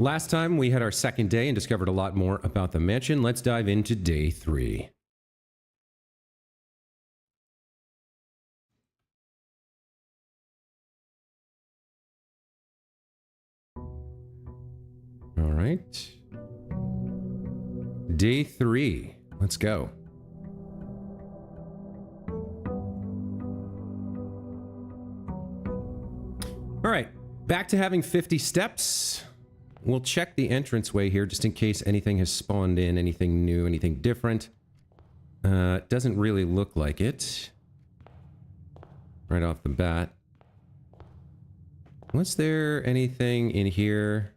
Last time we had our second day and discovered a lot more about the mansion. Let's dive into day 3. All right. Day 3. Let's go. All right. Back to having 50 steps. We'll check the entranceway here just in case anything has spawned in, anything new, anything different. Doesn't really look like it. Right off the bat. Was there anything in here?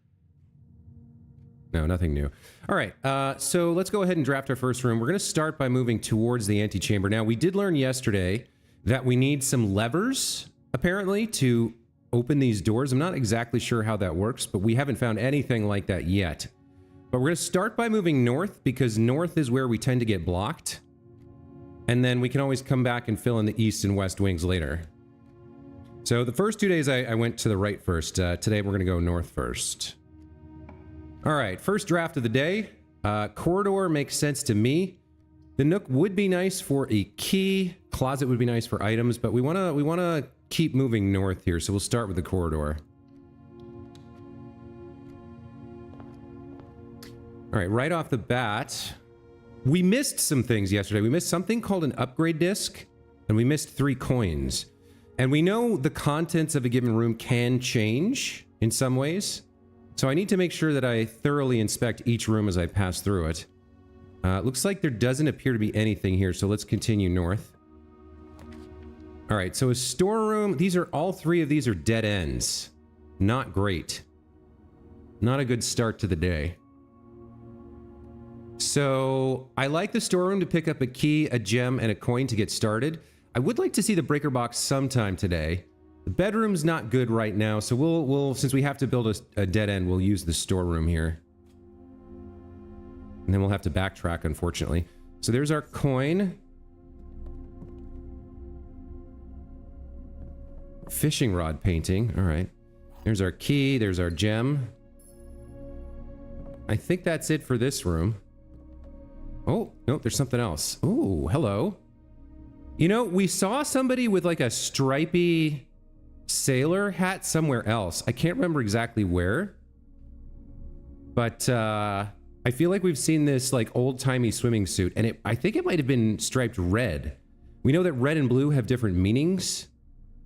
No, nothing new. All right, so let's go ahead and draft our first room. We're going to start by moving towards the antechamber. Now, we did learn yesterday that we need some levers, apparently, to open these doors. I'm not exactly sure how that works, but we haven't found anything like that yet. But we're going to start by moving north, because north is where we tend to get blocked. And then we can always come back and fill in the east and west wings later. So the first 2 days I went to the right first. Today we're going to go north first. All right, first draft of the day. Corridor makes sense to me. The nook would be nice for a key. Closet would be nice for items, but we wanna keep moving north here, so we'll start with the corridor. All right off the bat, we missed some things yesterday. We missed something called an upgrade disc, and we missed 3 coins. And we know the contents of a given room can change in some ways. So I need to make sure that I thoroughly inspect each room as I pass through it. Looks like there doesn't appear to be anything here, so let's continue north. All right, so a storeroom. All 3 of these are dead ends. Not great. Not a good start to the day. So I like the storeroom to pick up a key, a gem, and a coin to get started. I would like to see the breaker box sometime today. The bedroom's not good right now, so we'll since we have to build a dead end, we'll use the storeroom here. And then we'll have to backtrack, unfortunately. So there's our coin. Fishing rod painting. All right. There's our key. There's our gem. I think that's it for this room. Oh, no, there's something else. Oh, hello. You know, we saw somebody with like a stripy sailor hat somewhere else. I can't remember exactly where. But I feel like we've seen this like old-timey swimming suit, and I think it might have been striped red. We know that red and blue have different meanings.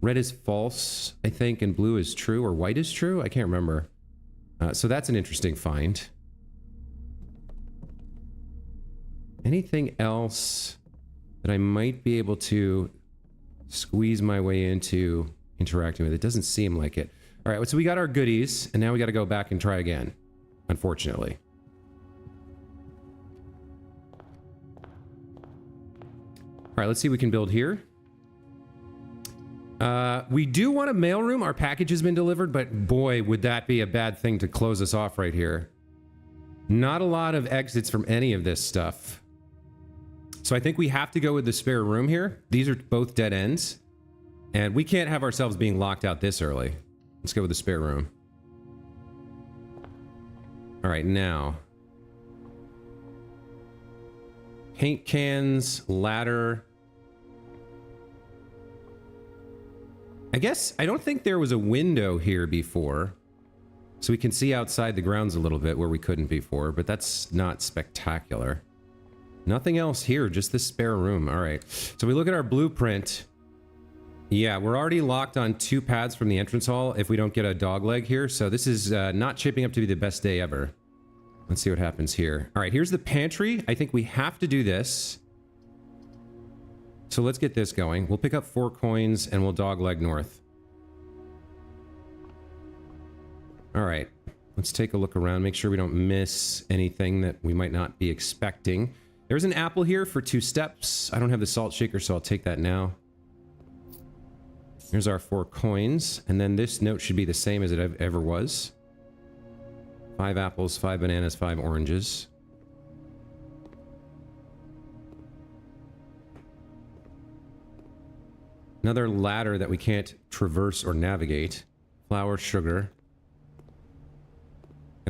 Red is false, I think, and blue is true, or white is true? I can't remember. So that's an interesting find. Anything else that I might be able to squeeze my way into interacting with? It doesn't seem like it. All right, so we got our goodies, and now we got to go back and try again, unfortunately. All right, let's see what we can build here. We do want a mailroom. Our package has been delivered, but boy, would that be a bad thing to close us off right here. Not a lot of exits from any of this stuff. So I think we have to go with the spare room here. These are both dead ends. And we can't have ourselves being locked out this early. Let's go with the spare room. All right, now. Paint cans, ladder. I guess, I don't think there was a window here before. So we can see outside the grounds a little bit where we couldn't before, but that's not spectacular. Nothing else here, just this spare room. All right, so we look at our blueprint. Yeah, we're already locked on 2 paths from the entrance hall if we don't get a dog leg here. So this is not shaping up to be the best day ever. Let's see what happens here. All right, here's the pantry. I think we have to do this. So let's get this going. We'll pick up 4 coins and we'll dog leg north. All right, let's take a look around, make sure we don't miss anything that we might not be expecting. There's an apple here for 2 steps. I don't have the salt shaker, so I'll take that now. Here's our 4 coins, and then this note should be the same as it ever was. 5 apples, 5 bananas, 5 oranges. Another ladder that we can't traverse or navigate. Flour, sugar.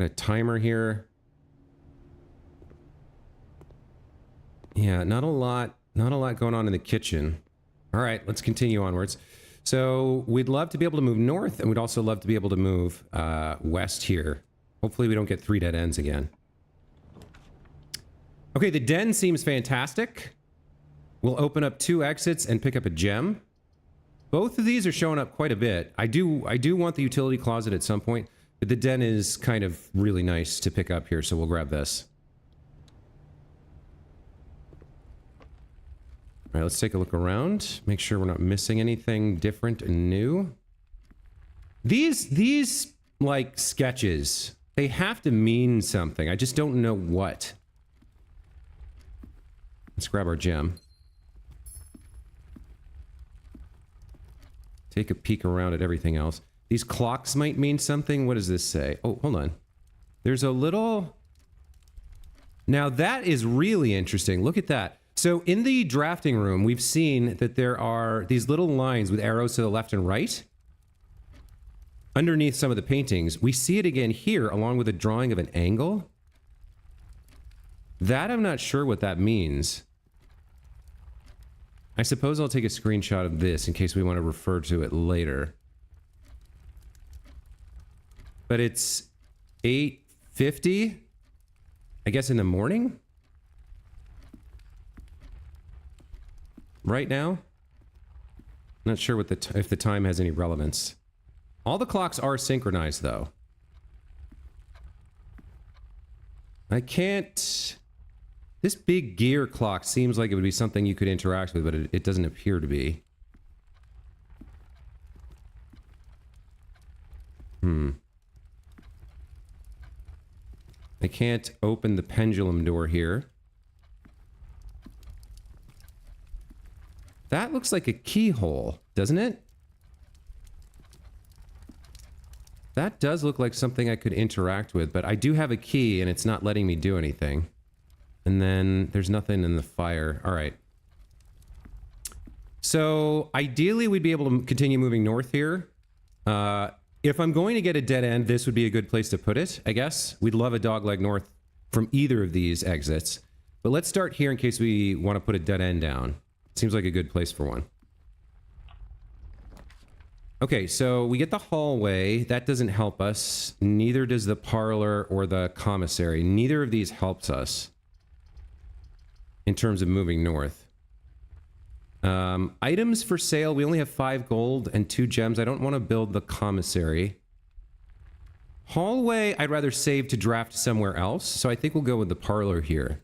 Got a timer here. Yeah, not a lot going on in the kitchen. All right, let's continue onwards. So we'd love to be able to move north, and we'd also love to be able to move west here. Hopefully we don't get 3 dead ends again. Okay, the den seems fantastic. We'll open up 2 exits and pick up a gem. Both of these are showing up quite a bit. I do want the utility closet at some point, but the den is kind of really nice to pick up here, so we'll grab this. All right, let's take a look around. Make sure we're not missing anything different and new. These like sketches, they have to mean something. I just don't know what. Let's grab our gem. Take a peek around at everything else. These clocks might mean something. What does this say? Oh, hold on. There's a little... Now that is really interesting. Look at that. So in the drafting room, we've seen that there are these little lines with arrows to the left and right. Underneath some of the paintings, we see it again here, along with a drawing of an angle. That I'm not sure what that means. I suppose I'll take a screenshot of this in case we want to refer to it later. But it's 8:50, I guess, in the morning? Right now? Not sure what if the time has any relevance. All the clocks are synchronized, though. I can't... This big gear clock seems like it would be something you could interact with, but it doesn't appear to be. I can't open the pendulum door here. That looks like a keyhole, doesn't it? That does look like something I could interact with, but I do have a key and it's not letting me do anything. And then there's nothing in the fire. All right. So ideally we'd be able to continue moving north here. If I'm going to get a dead end, this would be a good place to put it, I guess. We'd love a dogleg north from either of these exits. But let's start here in case we want to put a dead end down. Seems like a good place for one. Okay, so we get the hallway. That doesn't help us. Neither does the parlor or the commissary. Neither of these helps us in terms of moving north. Items for sale. We only have 5 gold and 2 gems. I don't want to build the commissary. Hallway, I'd rather save to draft somewhere else. So I think we'll go with the parlor here.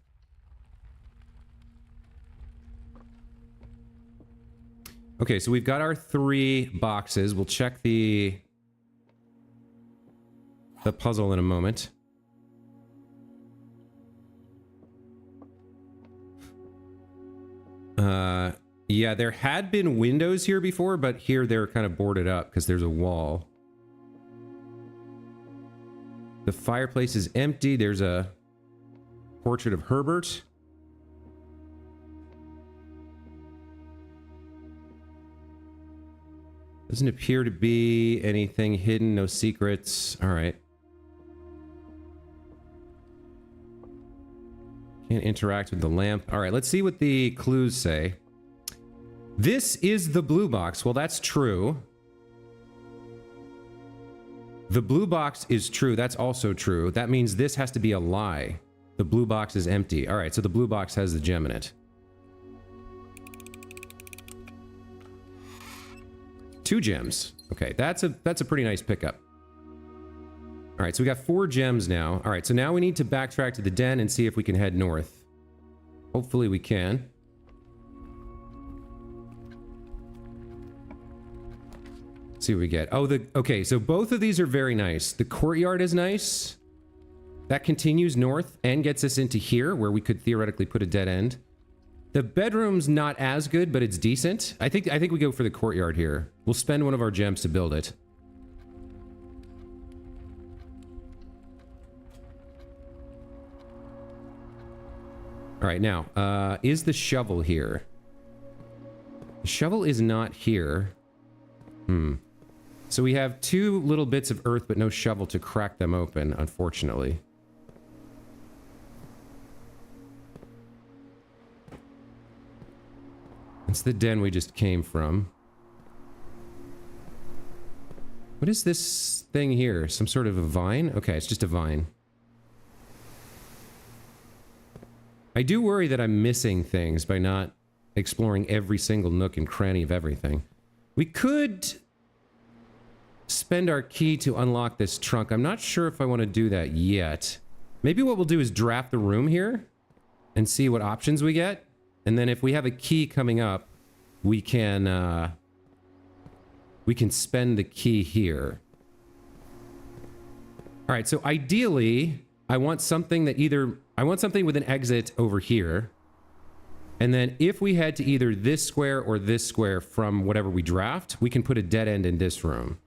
Okay, so we've got our 3 boxes. We'll check the puzzle in a moment. Yeah, there had been windows here before, but here they're kind of boarded up because there's a wall. The fireplace is empty. There's a portrait of Herbert. Doesn't appear to be anything hidden, no secrets. All right. Can't interact with the lamp. All right, let's see what the clues say. This is the blue box. Well, that's true. The blue box is true. That's also true. That means this has to be a lie. The blue box is empty. All right, so the blue box has the gem in it. 2 gems. Okay, that's a pretty nice pickup. All right, so we got 4 gems now. All right, so now we need to backtrack to the den and see if we can head north. Hopefully we can. Let's see what we get. Oh, okay, so both of these are very nice. The courtyard is nice. That continues north and gets us into here where we could theoretically put a dead end. The bedroom's not as good, but it's decent. I think we go for the courtyard here. We'll spend one of our gems to build it. All right, now, is the shovel here? The shovel is not here. So we have 2 little bits of earth, but no shovel to crack them open, unfortunately. It's the den we just came from. What is this thing here? Some sort of a vine? Okay, it's just a vine. I do worry that I'm missing things by not exploring every single nook and cranny of everything. We could spend our key to unlock this trunk. I'm not sure if I want to do that yet. Maybe what we'll do is draft the room here and see what options we get. And then if we have a key coming up, we can spend the key here. All right, so ideally, I want something that I want something with an exit over here. And then if we head to either this square or this square from whatever we draft, we can put a dead end in this room.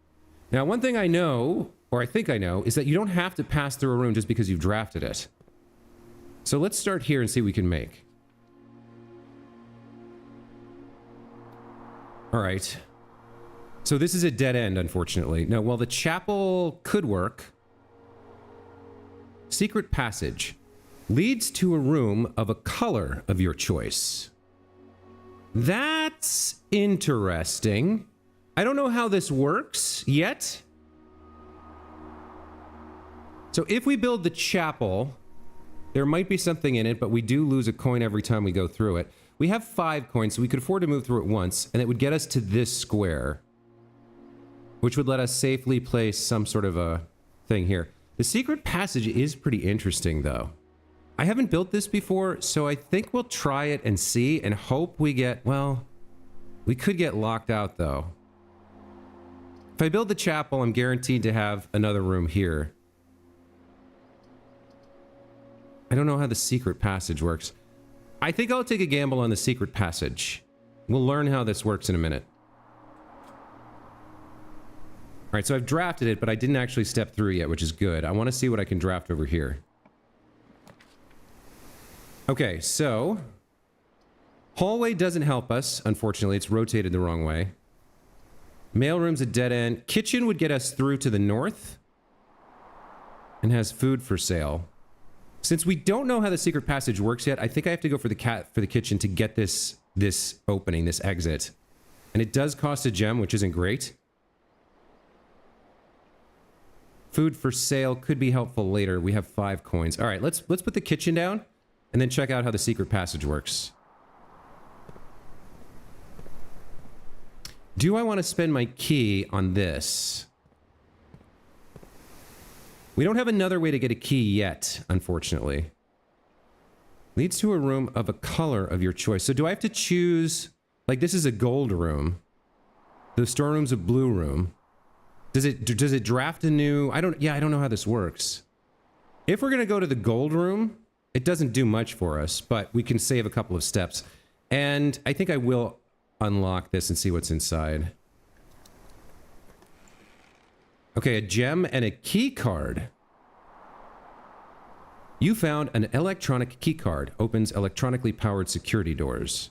Now, one thing I know, or I think I know, is that you don't have to pass through a room just because you've drafted it. So let's start here and see what we can make. All right. So this is a dead end, unfortunately. Now, while the chapel could work, secret passage leads to a room of a color of your choice. That's interesting. I don't know how this works yet. So if we build the chapel, there might be something in it, but we do lose a coin every time we go through it. We have 5 coins, so we could afford to move through it once, and it would get us to this square, which would let us safely place some sort of a thing here. The secret passage is pretty interesting, though. I haven't built this before, so I think we'll try it and see and hope we get, well, we could get locked out, though. If I build the chapel, I'm guaranteed to have another room here. I don't know how the secret passage works. I think I'll take a gamble on the secret passage. We'll learn how this works in a minute. All right, so I've drafted it, but I didn't actually step through yet, which is good. I want to see what I can draft over here. Okay, so hallway doesn't help us, unfortunately. It's rotated the wrong way. Mailroom's a dead end. Kitchen would get us through to the north and has food for sale. Since we don't know how the secret passage works yet, I think I have to go for the kitchen to get this opening, this exit. And it does cost a gem, which isn't great. Food for sale could be helpful later. We have 5 coins. All right, let's put the kitchen down and then check out how the secret passage works. Do I want to spend my key on this? We don't have another way to get a key yet, unfortunately. Leads to a room of a color of your choice. So do I have to choose, like this is a gold room. The storeroom's a blue room. Does it draft a new, I don't know how this works. If we're going to go to the gold room, it doesn't do much for us, but we can save a couple of steps. And I think I will unlock this and see what's inside. Okay, a gem and a key card. You found an electronic key card. Opens electronically powered security doors.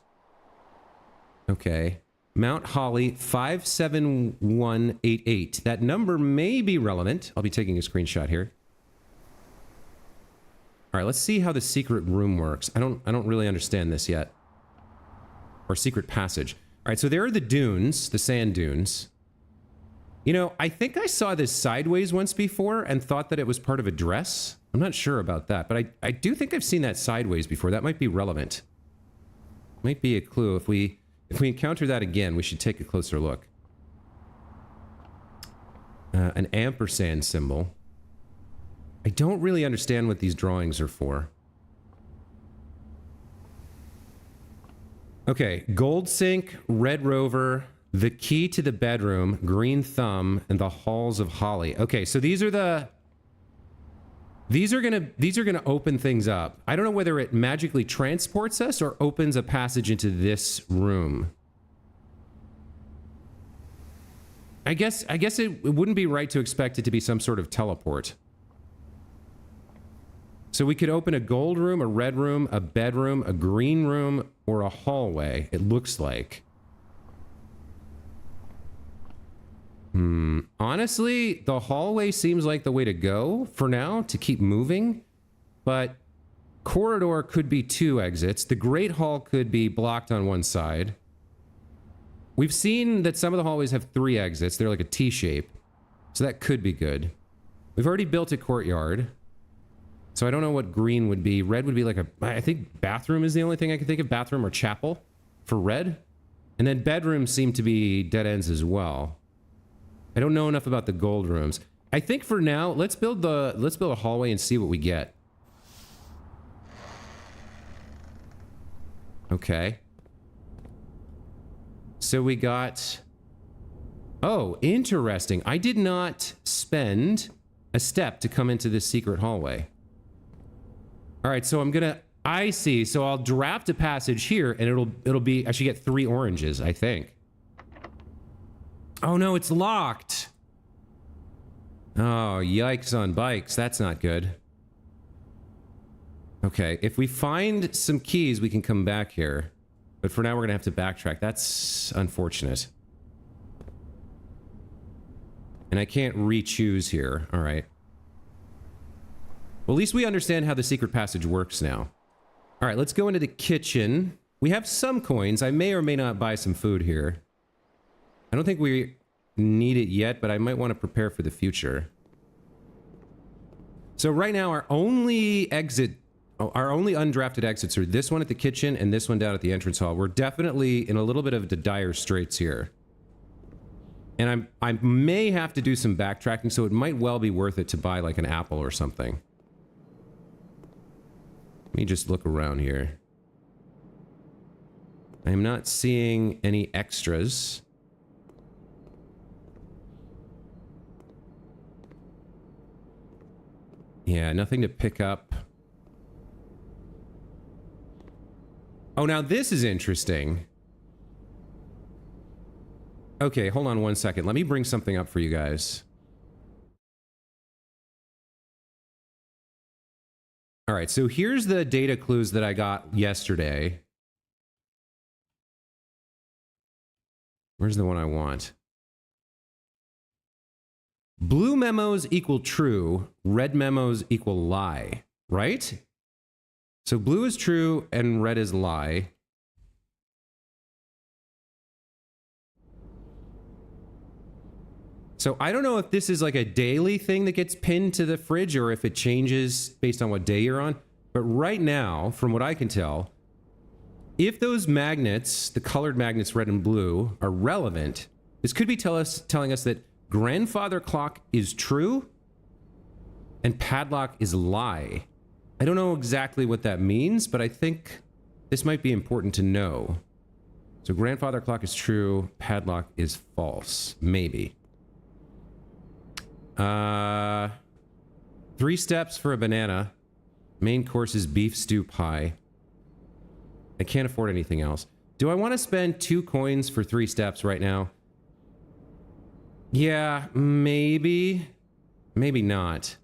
Okay. Mount Holly 57188. That number may be relevant. I'll be taking a screenshot here. All right, let's see how the secret room works. I don't really understand this yet. Or secret passage. All right, so there are the dunes, the sand dunes. You know, I think I saw this sideways once before and thought that it was part of a dress. I'm not sure about that, but I do think I've seen that sideways before. That might be relevant. Might be a clue. If we encounter that again, we should take a closer look. An ampersand symbol. I don't really understand what these drawings are for. Okay, Gold Sink, Red Rover, the key to the bedroom, Green Thumb, and the Halls of Holly. Okay, so these are gonna open things up. I don't know whether it magically transports us or opens a passage into this room. I guess it wouldn't be right to expect it to be some sort of teleport. So we could open a gold room, a red room, a bedroom, a green room, or a hallway, it looks like. Honestly, the hallway seems like the way to go for now to keep moving, but corridor could be 2 exits. The Great Hall could be blocked on one side. We've seen that some of the hallways have 3 exits. They're like a T shape. So that could be good. We've already built a courtyard. So I don't know what green would be. Red would be like a... I think bathroom is the only thing I can think of. Bathroom or chapel for red. And then bedrooms seem to be dead ends as well. I don't know enough about the gold rooms. I think for now, let's build a hallway and see what we get. Okay. So we got... Oh, interesting. I did not spend a step to come into this secret hallway. All right, so I'm gonna... I see. So I'll draft a passage here, and it'll be... I should get 3 oranges, I think. Oh no, it's locked. Oh, yikes on bikes. That's not good. Okay, if we find some keys, we can come back here. But for now, we're gonna have to backtrack. That's unfortunate. And I can't re-choose here. All right. Well, at least we understand how the secret passage works now. All right, let's go into the kitchen. We have some coins. I may or may not buy some food here. I don't think we need it yet, but I might want to prepare for the future. So right now, our only undrafted exits are this one at the kitchen and this one down at the entrance hall. We're definitely in a little bit of the dire straits here. And I may have to do some backtracking, so it might well be worth it to buy like an apple or something. Let me just look around here. I am not seeing any extras. Yeah, nothing to pick up. Oh, now this is interesting. Okay, hold on one second. Let me bring something up for you guys. All right, so here's the data clues that I got yesterday. Where's the one I want? Blue memos equal true, red memos equal lie, right? So blue is true and red is lie. So I don't know if this is like a daily thing that gets pinned to the fridge or if it changes based on what day you're on. But right now, from what I can tell, if those magnets, the colored magnets red and blue, are relevant, this could be telling us that grandfather clock is true and padlock is lie. I don't know exactly what that means, but I think this might be important to know. So grandfather clock is true, padlock is false. Maybe. 3 steps for a banana. Main course is beef stew pie. I can't afford anything else. Do I want to spend 2 coins for 3 steps right now? Yeah, maybe. Maybe not.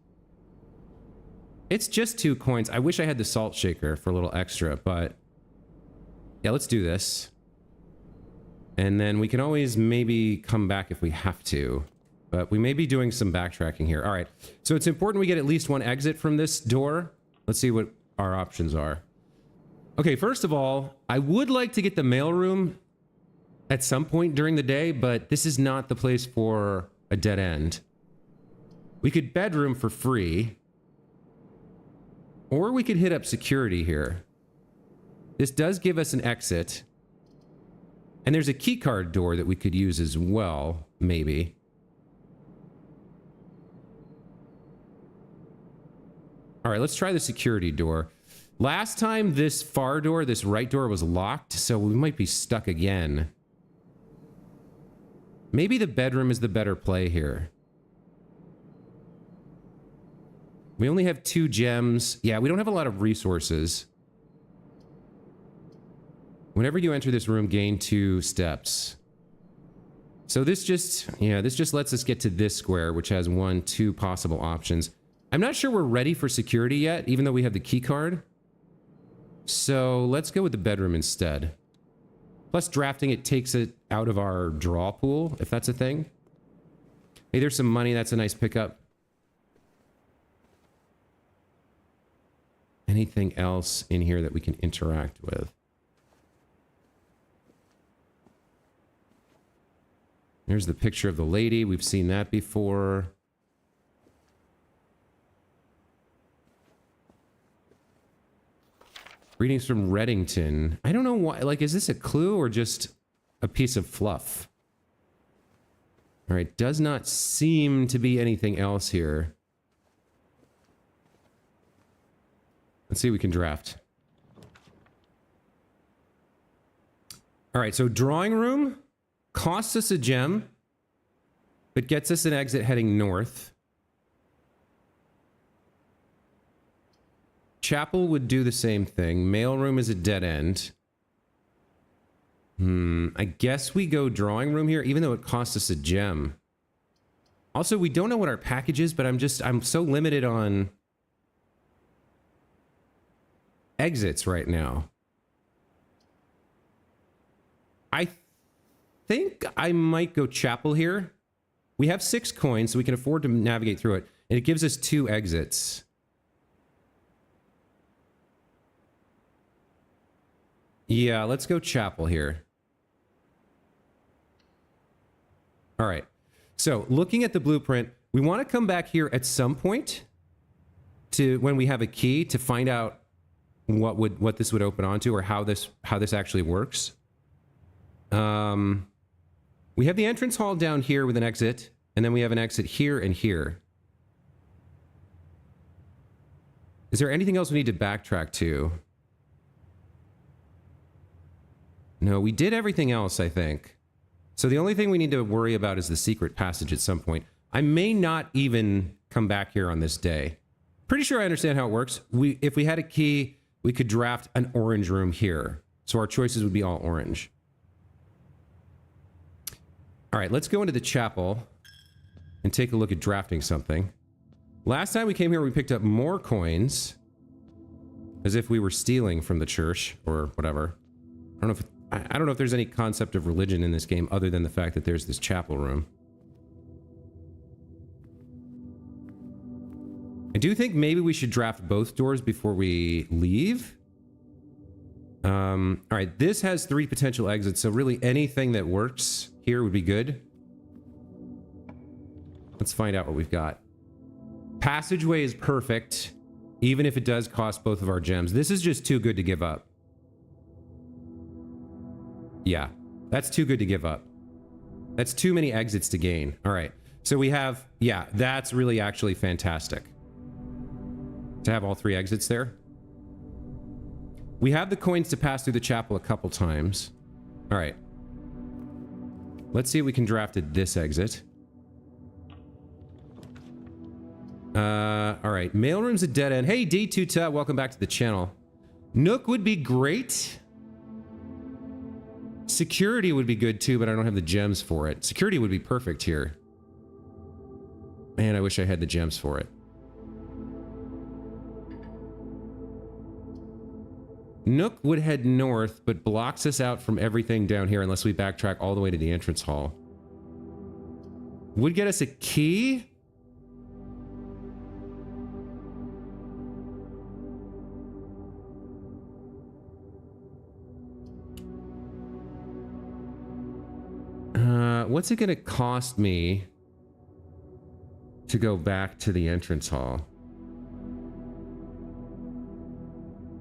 It's just 2 coins. I wish I had the salt shaker for a little extra, but... yeah, let's do this. And then we can always maybe come back if we have to. But we may be doing some backtracking here. All right. So it's important we get at least 1 exit from this door. Let's see what our options are. Okay, first of all, I would like to get the mailroom at some point during the day, but this is not the place for a dead end. We could bedroom for free. Or we could hit up security here. This does give us an exit. And there's a keycard door that we could use as well, maybe. All right, let's try the security door. Last time this far door, this right door was locked, so we might be stuck again. Maybe the bedroom is the better play here. We only have 2 gems. Yeah, we don't have a lot of resources. Whenever you enter this room, gain 2 steps. So this just lets us get to this square, which has 1, 2 possible options. I'm not sure we're ready for security yet, even though we have the key card. So let's go with the bedroom instead. Plus drafting it takes it out of our draw pool, if that's a thing. Hey, there's some money. That's a nice pickup. Anything else in here that we can interact with? There's the picture of the lady. We've seen that before. Greetings from Reddington. I don't know why. Like, is this a clue or just a piece of fluff? All right. Does not seem to be anything else here. Let's see what we can draft. All right. So drawing room costs us a gem, but gets us an exit heading north. Chapel would do the same thing. Mailroom is a dead end. I guess we go drawing room here, even though it costs us a gem. Also, we don't know what our package is, but I'm so limited on exits right now. I think I might go chapel here. We have 6 coins, so we can afford to navigate through it. And it gives us 2 exits. Yeah, let's go chapel here. All right. So looking at the blueprint, we want to come back here at some point to when we have a key to find out what this would open onto or how this actually works. We have the entrance hall down here with an exit, and then we have an exit here and here. Is there anything else we need to backtrack to? No, we did everything else, I think. So the only thing we need to worry about is the secret passage at some point. I may not even come back here on this day. Pretty sure I understand how it works. If we had a key, we could draft an orange room here. So our choices would be all orange. All right, let's go into the chapel and take a look at drafting something. Last time we came here, we picked up more coins, as if we were stealing from the church or whatever. I don't know if there's any concept of religion in this game other than the fact that there's this chapel room. I do think maybe we should draft both doors before we leave. All right, this has 3 potential exits, so really anything that works here would be good. Let's find out what we've got. Passageway is perfect, even if it does cost both of our gems. This is just too good to give up. Yeah, that's too good to give up. That's too many exits to gain. All right, so we have, yeah, that's really actually fantastic to have all 3 exits there. We have the coins to pass through the chapel a couple times. All right. Let's see if we can draft this exit. All right, mailroom's a dead end. Hey, D2Ta, welcome back to the channel. Nook would be great. Security would be good too, but I don't have the gems for it. Security would be perfect here. Man, I wish I had the gems for it. Nook would head north, but blocks us out from everything down here unless we backtrack all the way to the entrance hall. Would get us a key. What's it going to cost me to go back to the entrance hall?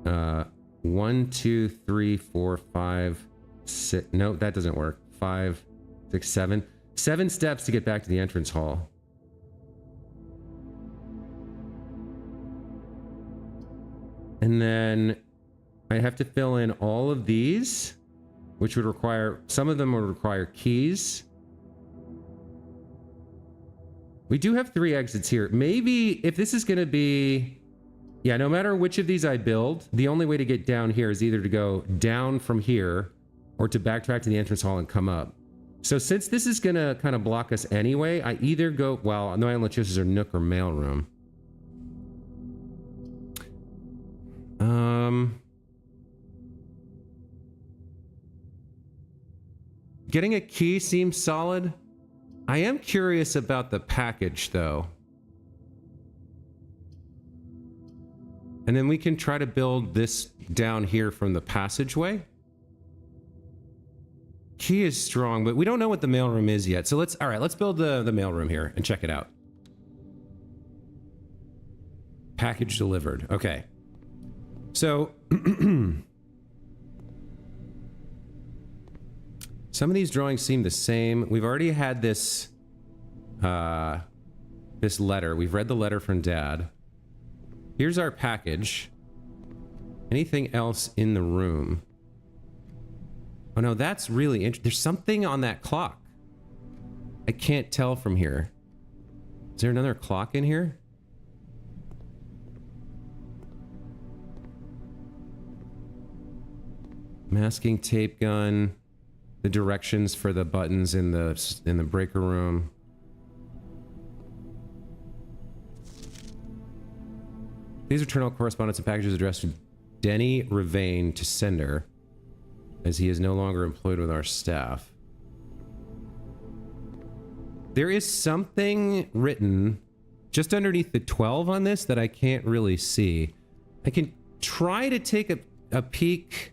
1, 2, 3, 4, 5, 6. No, that doesn't work. 5, 6, 7. 7 steps to get back to the entrance hall. And then I have to fill in all of these, which would require, some of them would require keys. We do have 3 exits here. Maybe if this is going to be, yeah, no matter which of these I build, the only way to get down here is either to go down from here or to backtrack to the entrance hall and come up. So since this is going to kind of block us anyway, I either go, well, no island choices are Nook or mailroom. Getting a key seems solid. I am curious about the package, though. And then we can try to build this down here from the passageway. Key is strong, but we don't know what the mailroom is yet. So let's build the mailroom here and check it out. Package delivered. Okay. So some of these drawings seem the same. We've already had this this letter. We've read the letter from Dad. Here's our package. Anything else in the room? Oh no, that's really interesting. There's something on that clock. I can't tell from here. Is there another clock in here? Masking tape gun. The directions for the buttons in the breaker room. These return all correspondence and packages addressed to Denny Ravain to sender, as he is no longer employed with our staff. There is something written just underneath the 12 on this that I can't really see. I can try to take a peek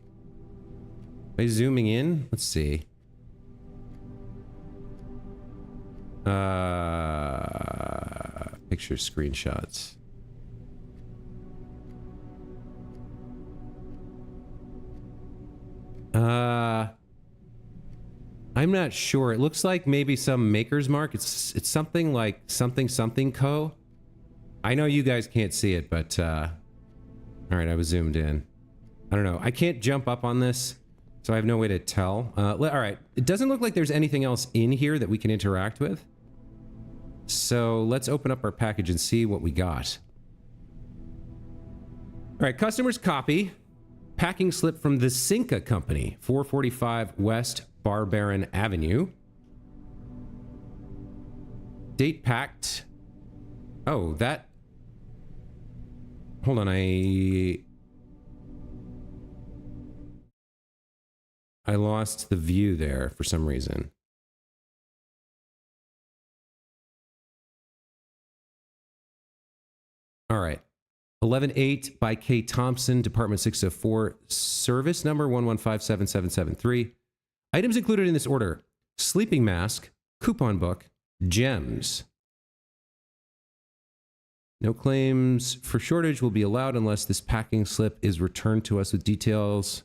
by zooming in. Let's see. Picture screenshots. I'm not sure. It looks like maybe some maker's mark. It's something like something co. I know you guys can't see it, but all right, I was zoomed in. I don't know. I can't jump up on this, so I have no way to tell. All right. It doesn't look like there's anything else in here that we can interact with. So let's open up our package and see what we got. All right, customer's copy. Packing slip from the Cinca Company, 445 West Barbaran Avenue. Date packed. Oh, that... Hold on, I lost the view there for some reason. All right. 11-8 by K. Thompson, Department 604, service number 1157773. Items included in this order: sleeping mask, coupon book, gems. No claims for shortage will be allowed unless this packing slip is returned to us with details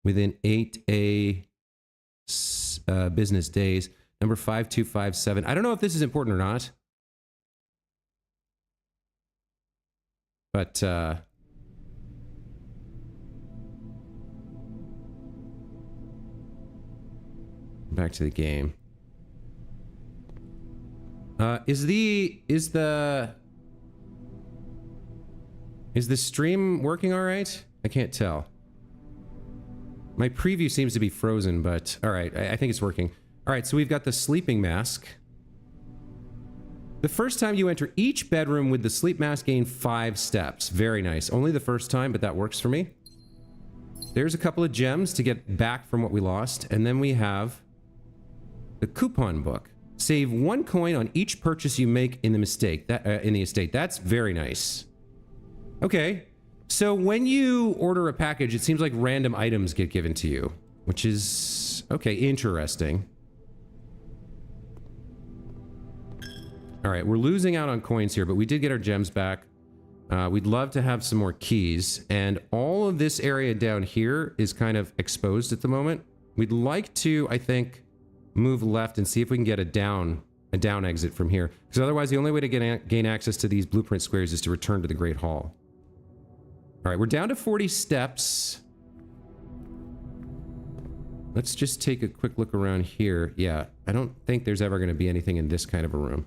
within 8 business days. Number 5257. I don't know if this is important or not. But, back to the game. Is the stream working all right? I can't tell. My preview seems to be frozen, but all right, I think it's working. All right, so we've got the sleeping mask. The first time you enter each bedroom with the sleep mask, gain 5 steps. Very nice. Only the first time, but that works for me. There's a couple of gems to get back from what we lost. And then we have the coupon book. Save 1 coin on each purchase you make in the estate. That's very nice. Okay. So when you order a package, it seems like random items get given to you, which is, okay, interesting. All right, we're losing out on coins here, but we did get our gems back. We'd love to have some more keys, and all of this area down here is kind of exposed at the moment. We'd like to, I think, move left and see if we can get a down exit from here, because otherwise the only way to gain access to these blueprint squares is to return to the Great Hall. All right, we're down to 40 steps. Let's just take a quick look around here. Yeah, I don't think there's ever going to be anything in this kind of a room.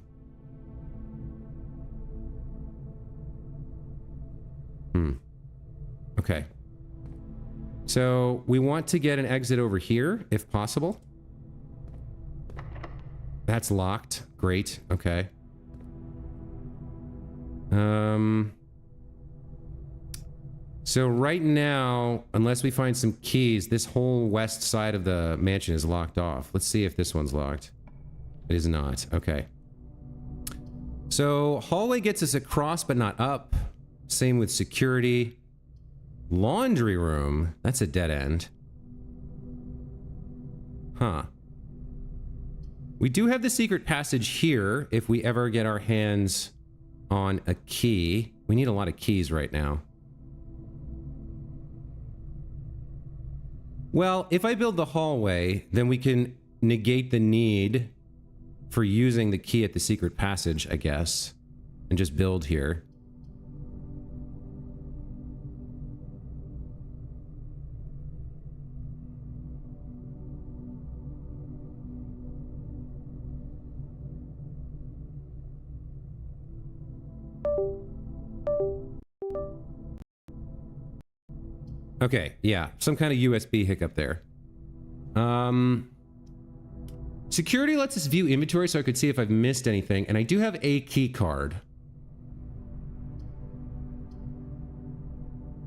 Okay. So we want to get an exit over here, if possible. That's locked. Great. Okay. So right now, unless we find some keys, this whole west side of the mansion is locked off. Let's see if this one's locked. It is not. Okay. So hallway gets us across but not up. Same with security. Laundry room. That's a dead end. Huh. We do have the secret passage here if we ever get our hands on a key. We need a lot of keys right now. Well, if I build the hallway, then we can negate the need for using the key at the secret passage, I guess, and just build here. Okay, yeah, some kind of USB hiccup there. Security lets us view inventory so I could see if I've missed anything, and I do have a key card.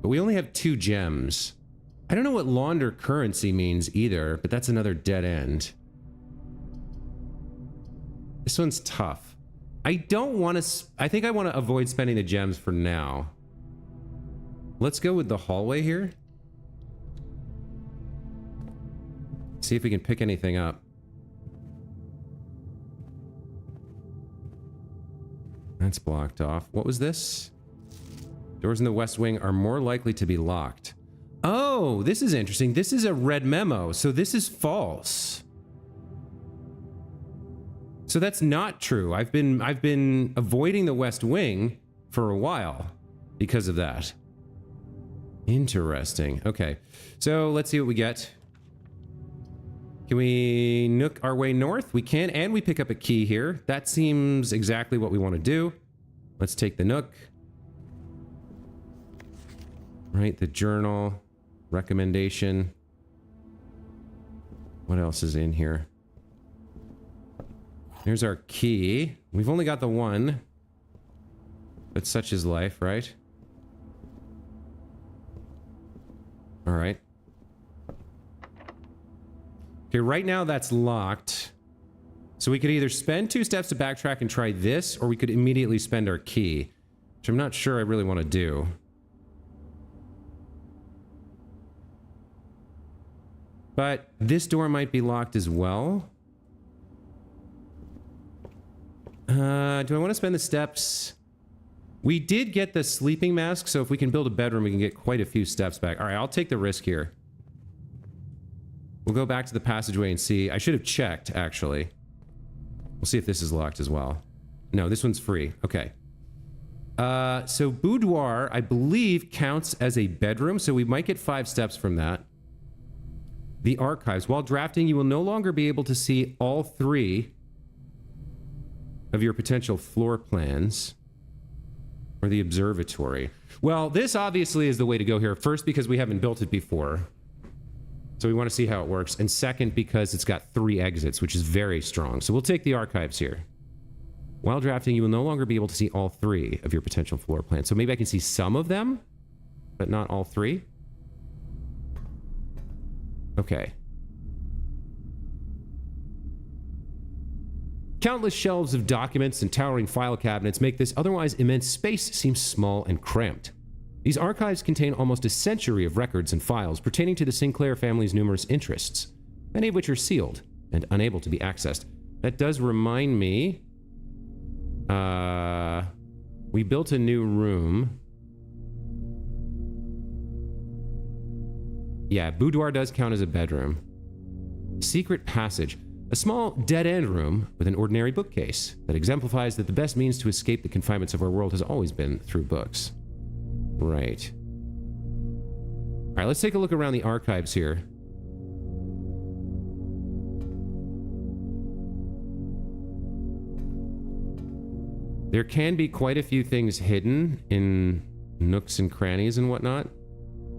But we only have 2 gems. I don't know what launder currency means either, but that's another dead end. This one's tough. I don't want to... I think I want to avoid spending the gems for now. Let's go with the hallway here. See if we can pick anything up. That's blocked off. What was this? Doors in the West Wing are more likely to be locked. Oh, this is interesting. This is a red memo, so this is false. So that's not true. I've been avoiding the West Wing for a while because of that. Interesting. Okay. So let's see what we get. Can we nook our way north? We can, and we pick up a key here. That seems exactly what we want to do. Let's take the nook. Right, the journal, recommendation. What else is in here? Here's our key. We've only got the one, but such is life, right? All right. Okay, right now that's locked. So we could either spend 2 steps to backtrack and try this, or we could immediately spend our key, which I'm not sure I really want to do. But this door might be locked as well. Do I want to spend the steps? We did get the sleeping mask, so if we can build a bedroom, we can get quite a few steps back. All right, I'll take the risk here. We'll go back to the passageway and see. I should have checked, actually. We'll see if this is locked as well. No, this one's free. Okay. So boudoir, I believe, counts as a bedroom, so we might get 5 steps from that. The archives. While drafting, you will no longer be able to see all 3 of your potential floor plans. Or the observatory. Well, this obviously is the way to go here. First, because we haven't built it before. So we want to see how it works. And second, because it's got 3 exits, which is very strong. So we'll take the archives here. While drafting, you will no longer be able to see all 3 of your potential floor plans. So maybe I can see some of them, but not all 3. Okay. Countless shelves of documents and towering file cabinets make this otherwise immense space seem small and cramped. These archives contain almost a century of records and files pertaining to the Sinclair family's numerous interests, many of which are sealed and unable to be accessed. That does remind me, we built a new room. Yeah, boudoir does count as a bedroom. Secret passage. A small dead-end room with an ordinary bookcase that exemplifies that the best means to escape the confinements of our world has always been through books. Right. All right, let's take a look around the archives here. There can be quite a few things hidden in nooks and crannies and whatnot.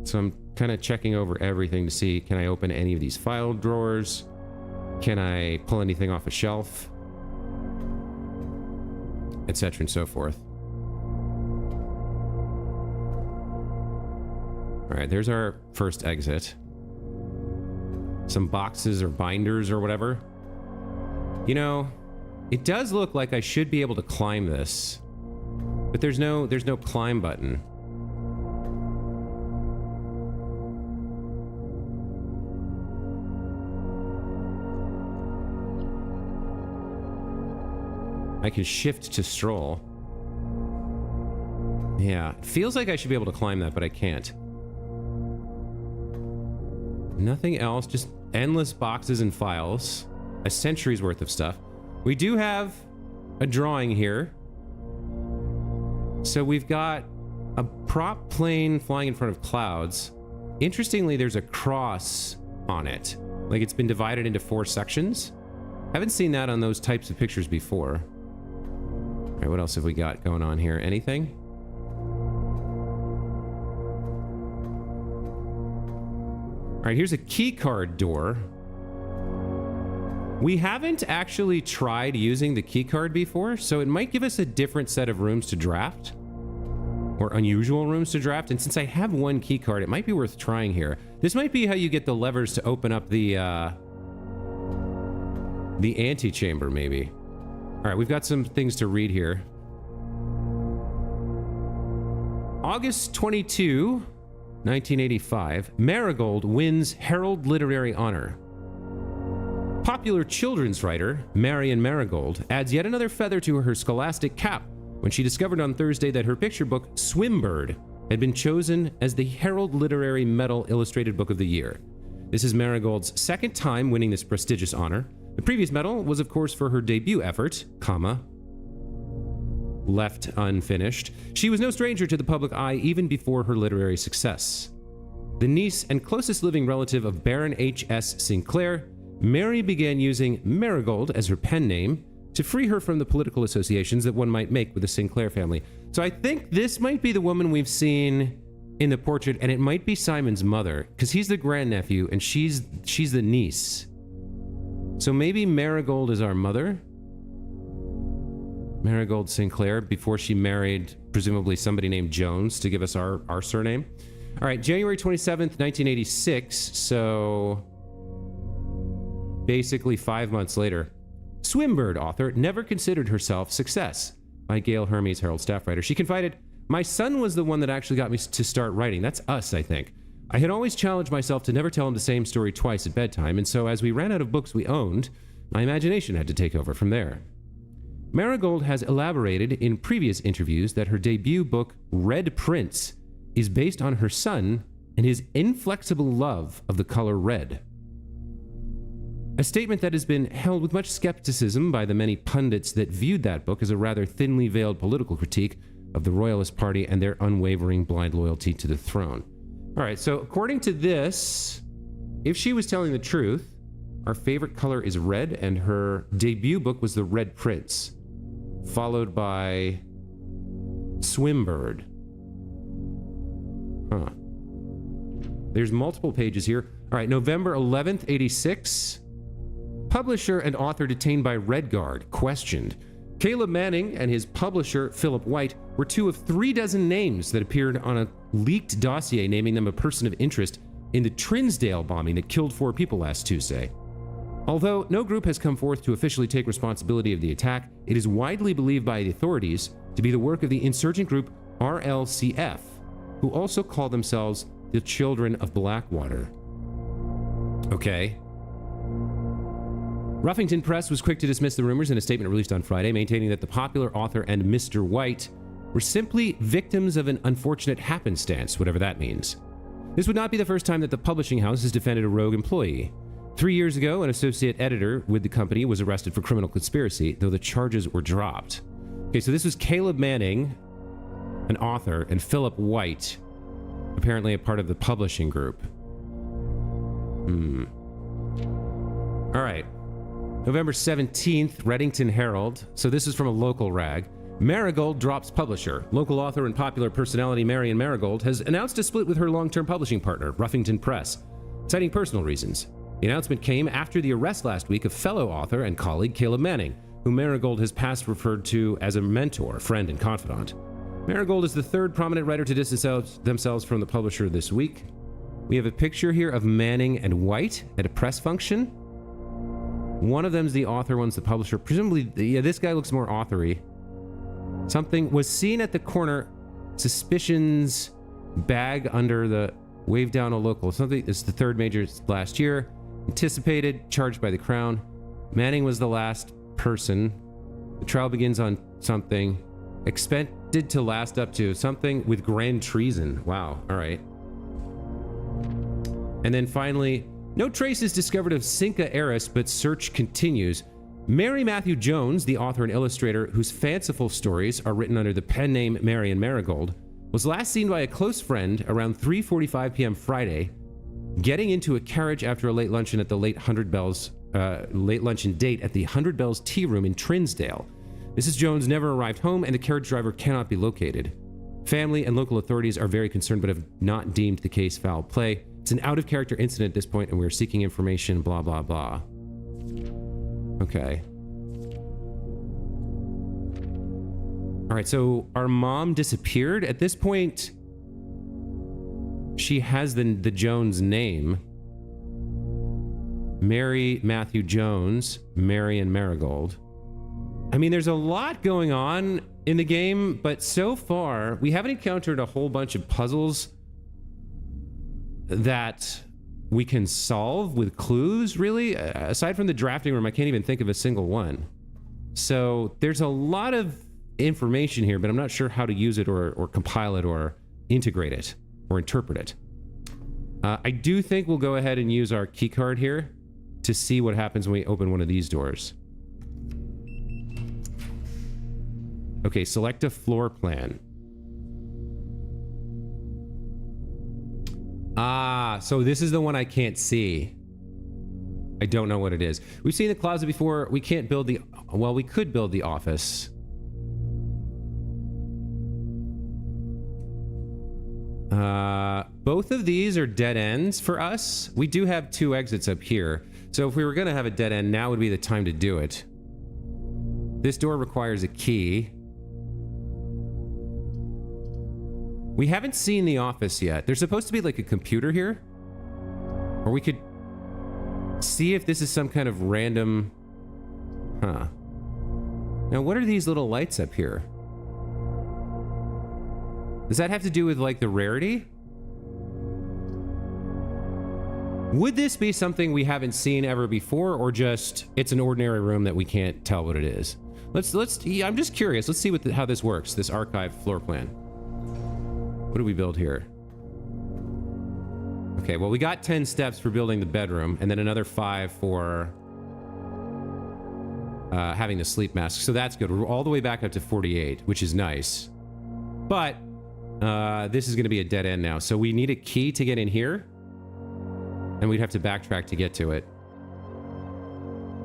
So I'm kind of checking over everything to see, can I open any of these file drawers? Can I pull anything off a shelf? Etc. and so forth. All right, there's our first exit. Some boxes or binders or whatever. You know, It does look like I should be able to climb this, but there's no climb button. I can shift to stroll. Yeah, it feels like I should be able to climb that, but I can't. Nothing else, just endless boxes and files. A century's worth of stuff. We do have a drawing here. So we've got a prop plane flying in front of clouds. Interestingly, there's a cross on it. Like it's been divided into 4 sections. Haven't seen that on those types of pictures before. All right, what else have we got going on here? Anything? All right, here's a key card door. We haven't actually tried using the key card before, so it might give us a different set of rooms to draft, or unusual rooms to draft. And since I have 1 key card, it might be worth trying here. This might be how you get the levers to open up the antechamber, maybe. All right, we've got some things to read here. August 22, 1985, Marigold wins Herald Literary Honor. Popular children's writer Marion Marigold adds yet another feather to her scholastic cap when she discovered on Thursday that her picture book, Swimbird, had been chosen as the Herald Literary Medal Illustrated Book of the Year. This is Marigold's 2nd time winning this prestigious honor. The previous medal was, of course, for her debut effort, left unfinished. She was no stranger to the public eye even before her literary success. The niece and closest living relative of Baron H.S. Sinclair, Mary began using Marigold as her pen name to free her from the political associations that one might make with the Sinclair family. So I think this might be the woman we've seen in the portrait, and it might be Simon's mother, because he's the grandnephew and she's the niece. So maybe Marigold is our mother? Marigold Sinclair, before she married presumably somebody named Jones to give us our surname. All right, January 27th, 1986, so basically 5 months later. Swimbird author never considered herself success, by Gail Hermes, Herald staff writer. She confided, "My son was the one that actually got me to start writing." That's us, I think. "I had always challenged myself to never tell him the same story twice at bedtime, and so as we ran out of books we owned, my imagination had to take over from there." Marigold has elaborated in previous interviews that her debut book, Red Prince, is based on her son and his inflexible love of the color red. A statement that has been held with much skepticism by the many pundits that viewed that book as a rather thinly veiled political critique of the Royalist Party and their unwavering blind loyalty to the throne. All right, so according to this, if she was telling the truth, our favorite color is red, and her debut book was The Red Prince, followed by Swimbird. Huh. There's multiple pages here. All right, November 11th, 86. Publisher and author detained by Redguard, questioned. Caleb Manning and his publisher, Philip White, were 2 of 3 dozen names that appeared on a leaked dossier naming them a person of interest in the Trinsdale bombing that killed 4 people last Tuesday. Although no group has come forth to officially take responsibility of the attack, it is widely believed by the authorities to be the work of the insurgent group RLCF, who also call themselves the Children of Blackwater. Okay. Ruffington Press was quick to dismiss the rumors in a statement released on Friday, maintaining that the popular author and Mr. White were simply victims of an unfortunate happenstance, whatever that means. This would not be the first time that the publishing house has defended a rogue employee. 3 years ago, an associate editor with the company was arrested for criminal conspiracy, though the charges were dropped. Okay, so this was Caleb Manning, an author, and Philip White, apparently a part of the publishing group. All right. November 17th, Reddington Herald. So this is from a local rag. Marigold drops publisher. Local author and popular personality Marion Marigold has announced a split with her long-term publishing partner, Ruffington Press, citing personal reasons. The announcement came after the arrest last week of fellow author and colleague Caleb Manning, whom Marigold has past referred to as a mentor, friend, and confidant. Marigold is the 3rd prominent writer to distance themselves from the publisher this week. We have a picture here of Manning and White at a press function. One of them's the author, one's the publisher. Presumably, yeah, this guy looks more authory. Something was seen at the corner. Suspicions bag under the wave down a local. Something is the third major last year. Anticipated, charged by the crown. Manning was the last person. The trial begins on something. Expected to last up to something with grand treason. Wow. All right. And then finally, no trace is discovered of Cinca Eris, but search continues. Mary Matthew Jones, the author and illustrator whose fanciful stories are written under the pen name Marion Marigold, was last seen by a close friend around 3:45 p.m. Friday, getting into a carriage after a late luncheon at the late luncheon date at the 100 Bells Tea Room in Trinsdale. Mrs. Jones never arrived home, and the carriage driver cannot be located. Family and local authorities are very concerned, but have not deemed the case foul play. It's an out-of-character incident at this point, and we're seeking information, blah, blah, blah. Okay. All right, so our mom disappeared. At this point, she has the Jones name. Mary Matthew Jones, Marion Marigold. I mean, there's a lot going on in the game, but so far, we haven't encountered a whole bunch of puzzles that we can solve with clues, really. Aside from the drafting room, I can't even think of a single one. So there's a lot of information here, but I'm not sure how to use it or compile it or integrate it or interpret it. I do think we'll go ahead and use our key card here to see what happens when we open one of these doors. Okay, select a floor plan. Ah, so this is the one I can't see. I don't know what it is. We've seen the closet before. We can't build the... Well, we could build the office. Both of these are dead ends for us. We do have 2 exits up here. So if we were going to have a dead end, now would be the time to do it. This door requires a key. We haven't seen the office yet. There's supposed to be like a computer here. Or we could see if this is some kind of random... Huh. Now, what are these little lights up here? Does that have to do with, like, the rarity? Would this be something we haven't seen ever before, or just it's an ordinary room that we can't tell what it is? Yeah, I'm just curious. Let's see how this works, this archive floor plan. What do we build here? Okay, well, we got 10 steps for building the bedroom, and then another 5 for having the sleep mask. So that's good. We're all the way back up to 48, which is nice. But this is going to be a dead end now. So we need a key to get in here, and we'd have to backtrack to get to it.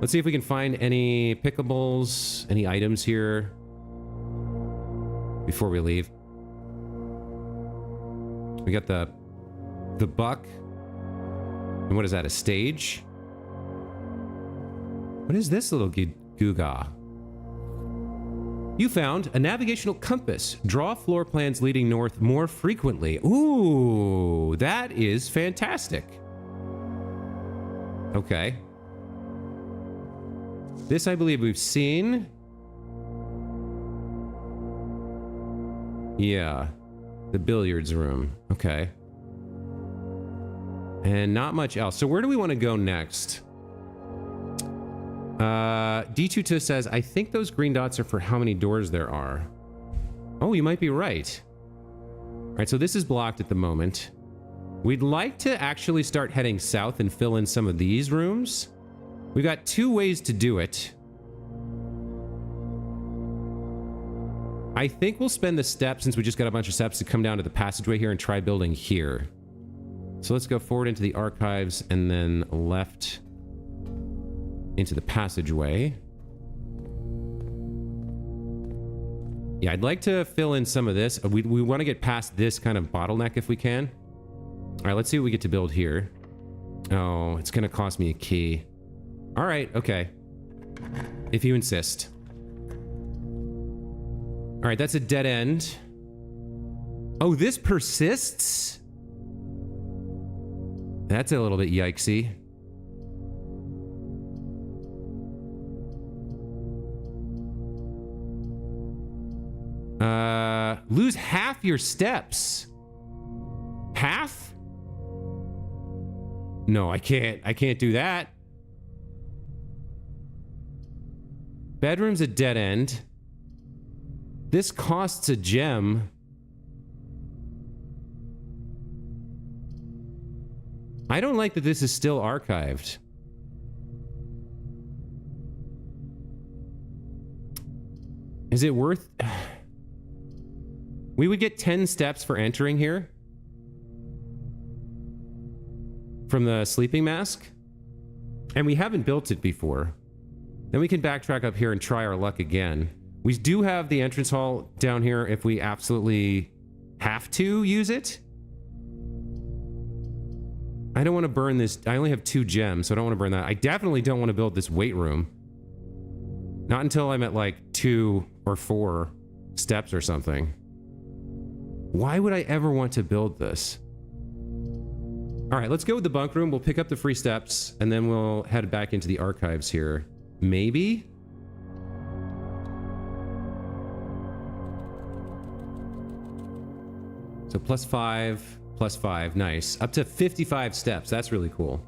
Let's see if we can find any pickables, any items here before we leave. We got the buck. And what is that, a stage? What is this little Guga? You found a navigational compass. Draw floor plans leading north more frequently. Ooh, that is fantastic. Okay. This, I believe we've seen. Yeah. The billiards room. Okay. And not much else. So where do we want to go next? D22 says, I think those green dots are for how many doors there are. Oh, you might be right. All right, so this is blocked at the moment. We'd like to actually start heading south and fill in some of these rooms. We've got 2 ways to do it. I think we'll spend the steps, since we just got a bunch of steps, to come down to the passageway here and try building here. So let's go forward into the archives and then left into the passageway. Yeah, I'd like to fill in some of this. We want to get past this kind of bottleneck if we can. All right, let's see what we get to build here. Oh, it's going to cost me a key. All right, okay. If you insist. All right, that's a dead end. Oh, this persists? That's a little bit yikesy. Lose half your steps. Half? No, I can't. I can't do that. Bedroom's a dead end. This costs a gem. I don't like that this is still archived. Is it worth... We would get 10 steps for entering here. From the sleeping mask. And we haven't built it before. Then we can backtrack up here and try our luck again. We do have the entrance hall down here if we absolutely have to use it. I don't want to burn this. I only have 2 gems, so I don't want to burn that. I definitely don't want to build this weight room. Not until I'm at like 2 or 4 steps or something. Why would I ever want to build this? All right, let's go with the bunk room. We'll pick up the free steps, and then we'll head back into the archives here. Maybe? So +5, +5, nice. Up to 55 steps, that's really cool.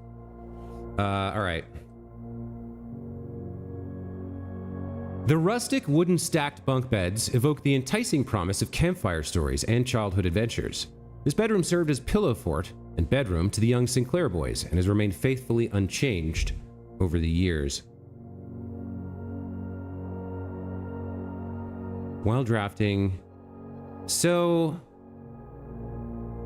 All right. The rustic wooden stacked bunk beds evoke the enticing promise of campfire stories and childhood adventures. This bedroom served as pillow fort and bedroom to the young Sinclair boys and has remained faithfully unchanged over the years. While drafting, so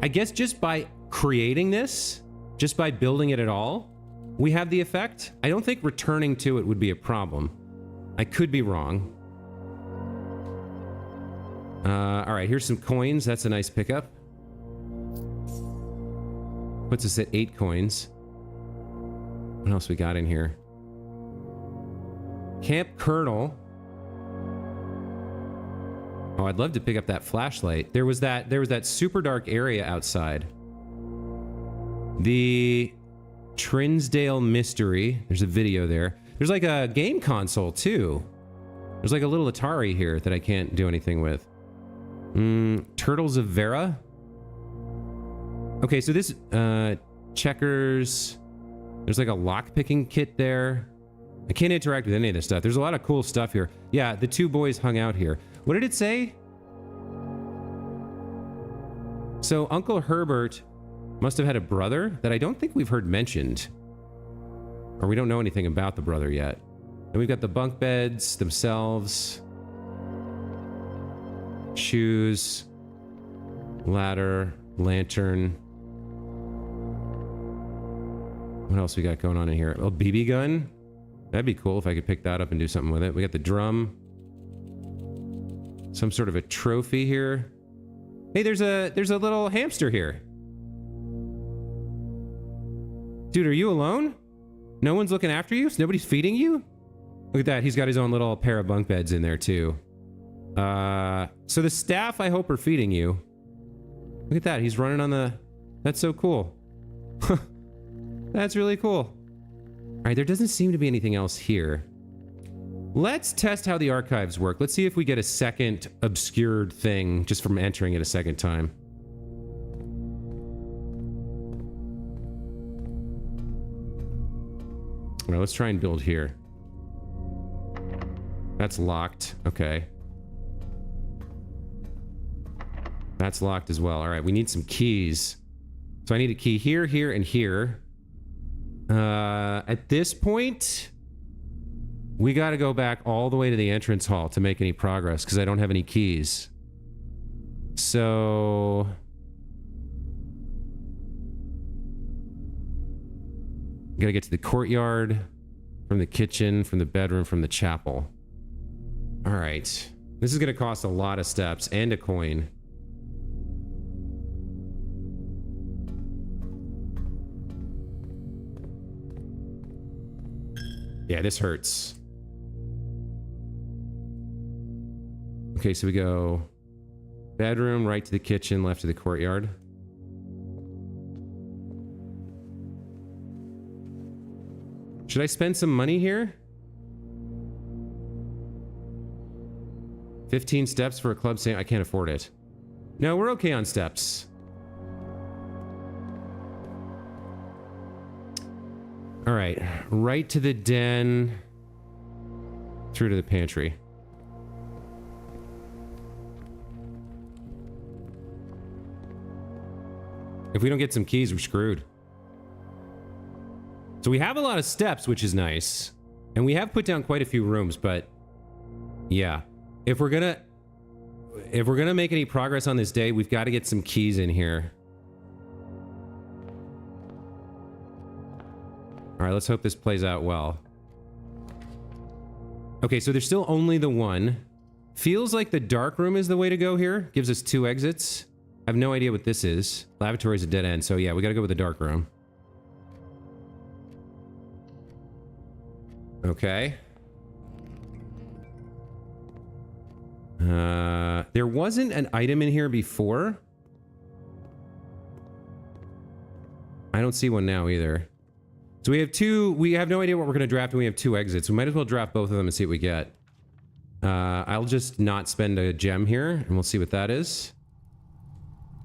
I guess just by creating this, just by building it at all, we have the effect. I don't think returning to it would be a problem. I could be wrong. All right, here's some coins. That's a nice pickup. Puts us at 8 coins. What else we got in here? Camp Colonel. Oh, I'd love to pick up that flashlight. There was that super dark area outside. The Trinsdale Mystery. There's a video there. There's like a game console too. There's like a little Atari here that I can't do anything with. Turtles of Vera. Okay, so this checkers. There's like a lock-picking kit there. I can't interact with any of this stuff. There's a lot of cool stuff here. Yeah, the 2 boys hung out here. What did it say? So Uncle Herbert must have had a brother that I don't think we've heard mentioned. Or we don't know anything about the brother yet. And we've got the bunk beds themselves. Shoes. Ladder. Lantern. What else we got going on in here? Oh, BB gun. That'd be cool if I could pick that up and do something with it. We got the drum. Some sort of a trophy here. Hey, there's a little hamster here. Dude, are you alone? No one's looking after you? Nobody's feeding you? Look at that. He's got his own little pair of bunk beds in there too. So the staff, I hope, are feeding you. Look at that. He's running on the... That's so cool. That's really cool. All right, there doesn't seem to be anything else here. Let's test how the archives work. Let's see if we get a second obscured thing just from entering it a second time. All right, let's try and build here. That's locked. Okay. That's locked as well. All right, we need some keys. So I need a key here, here, and here. At this point, we got to go back all the way to the entrance hall to make any progress because I don't have any keys. So... Gotta get to the courtyard, from the kitchen, from the bedroom, from the chapel. All right. This is gonna cost a lot of steps and a coin. Yeah, this hurts. Okay, so we go bedroom, right to the kitchen, left to the courtyard. Should I spend some money here? 15 steps for a club saying I can't afford it. No, we're okay on steps. All right, right to the den, through to the pantry. If we don't get some keys, we're screwed. So we have a lot of steps, which is nice. And we have put down quite a few rooms, but yeah. If we're gonna make any progress on this day, we've got to get some keys in here. All right, let's hope this plays out well. Okay, so there's still only the one. Feels like the dark room is the way to go here. Gives us 2 exits. I have no idea what this is. Lavatory is a dead end, so yeah, we gotta go with the dark room. Okay. There wasn't an item in here before. I don't see one now either. So we have 2, we have no idea what we're gonna draft, and we have 2 exits. We might as well draft both of them and see what we get. I'll just not spend a gem here, and we'll see what that is.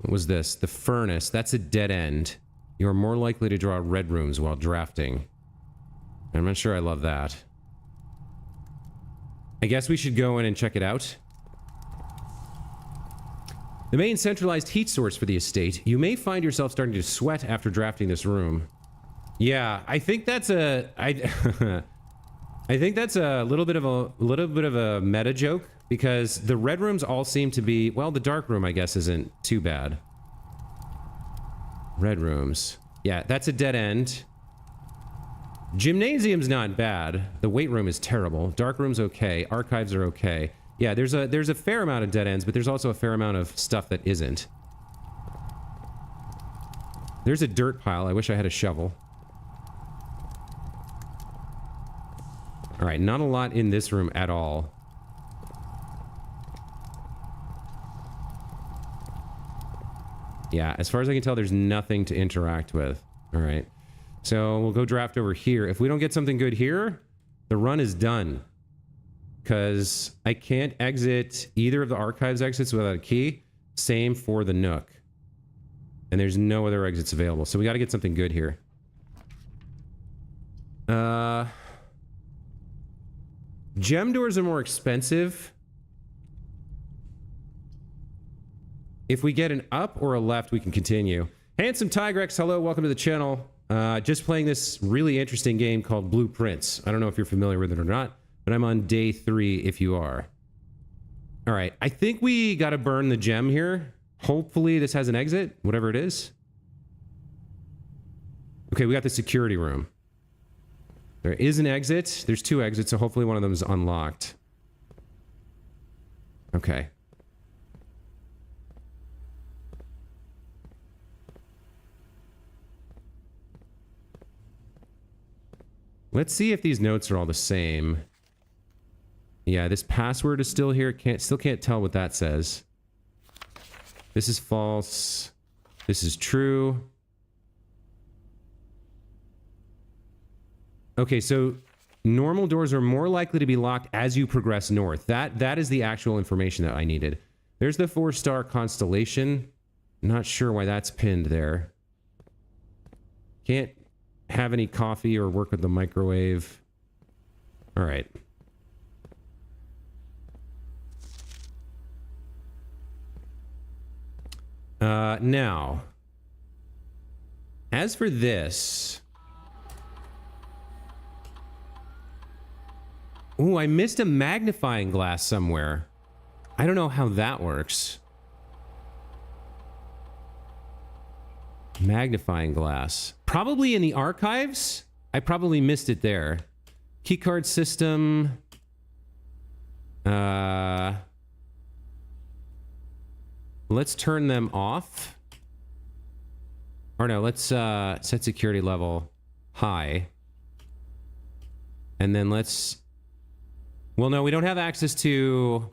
What was this? The furnace. That's a dead end. You are more likely to draw red rooms while drafting. I'm not sure I love that. I guess we should go in and check it out. The main centralized heat source for the estate. You may find yourself starting to sweat after drafting this room. Yeah, I think that's a... I think that's a little bit of a meta joke, because the red rooms all seem to be, well, the dark room I guess isn't too bad. Red rooms. Yeah, that's a dead end. Gymnasium's not bad. The weight room is terrible. Dark room's okay. Archives are okay. Yeah, there's a fair amount of dead ends, but there's also a fair amount of stuff that isn't. There's a dirt pile. I wish I had a shovel. All right, not a lot in this room at all. Yeah, as far as I can tell, there's nothing to interact with. All right. So we'll go draft over here. If we don't get something good here, the run is done. Because I can't exit either of the archives exits without a key. Same for the Nook. And there's no other exits available. So we got to get something good here. Gem doors are more expensive. If we get an up or a left, we can continue. Handsome Tigrex, hello, welcome to the channel. Just playing this really interesting game called Blueprints. I don't know if you're familiar with it or not, but I'm on day 3 if you are. All right, I think we got to burn the gem here. Hopefully this has an exit, whatever it is. Okay, we got the security room. There is an exit. There's 2 exits, so hopefully one of them is unlocked. Okay. Let's see if these notes are all the same. Yeah, this password is still here. Still can't tell what that says. This is false. This is true. Okay, so normal doors are more likely to be locked as you progress north. That is the actual information that I needed. There's the 4-star constellation. Not sure why that's pinned there. Can't have any coffee or work with the microwave. All right. Now, as for this... Ooh, I missed a magnifying glass somewhere. I don't know how that works. Magnifying glass. Probably in the archives? I probably missed it there. Keycard system. Let's turn them off. Or no, let's set security level high. And then let's... Well, no, we don't have access to...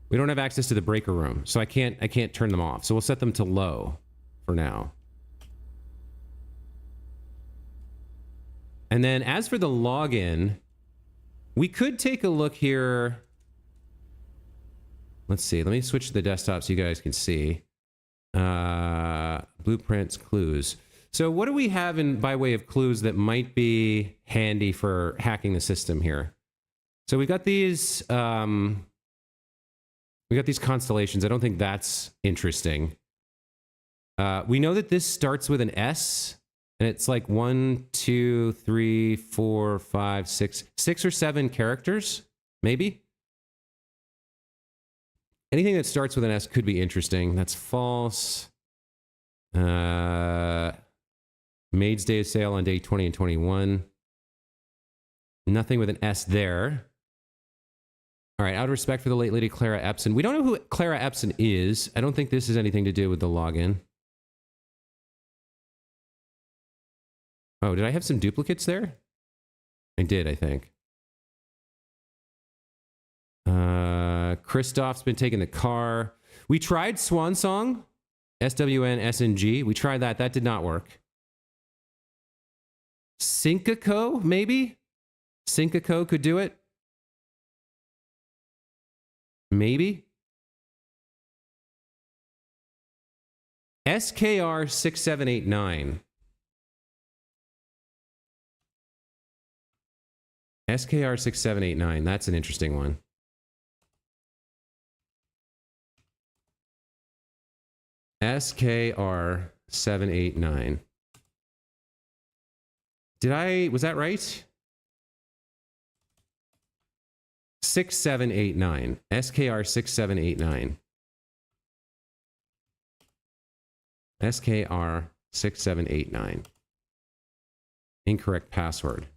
We don't have access to the breaker room, so I can't turn them off. So we'll set them to low for now. And then as for the login, we could take a look here. Let's see. Let me switch to the desktop so you guys can see. Blueprints, clues. So what do we have in by way of clues that might be handy for hacking the system here? So we got these constellations. I don't think that's interesting. We know that this starts with an S, and it's like 1, 2, 3, 4, 5, 6 or 7 characters, maybe. Anything that starts with an S could be interesting. That's false. Maid's Day sale on day 20 and 21. Nothing with an S there. All right, out of respect for the late lady Clara Epson. We don't know who Clara Epson is. I don't think this has anything to do with the login. Oh, did I have some duplicates there? I did, I think. Christoph's been taking the car. We tried Swan Song. SWN-SNG. We tried that. That did not work. Syncaco, maybe? Syncaco could do it. Maybe. SKR6789. SKR6789. That's an interesting one. SKR789. Was that right? 6789. SKR6789. SKR6789. Incorrect password.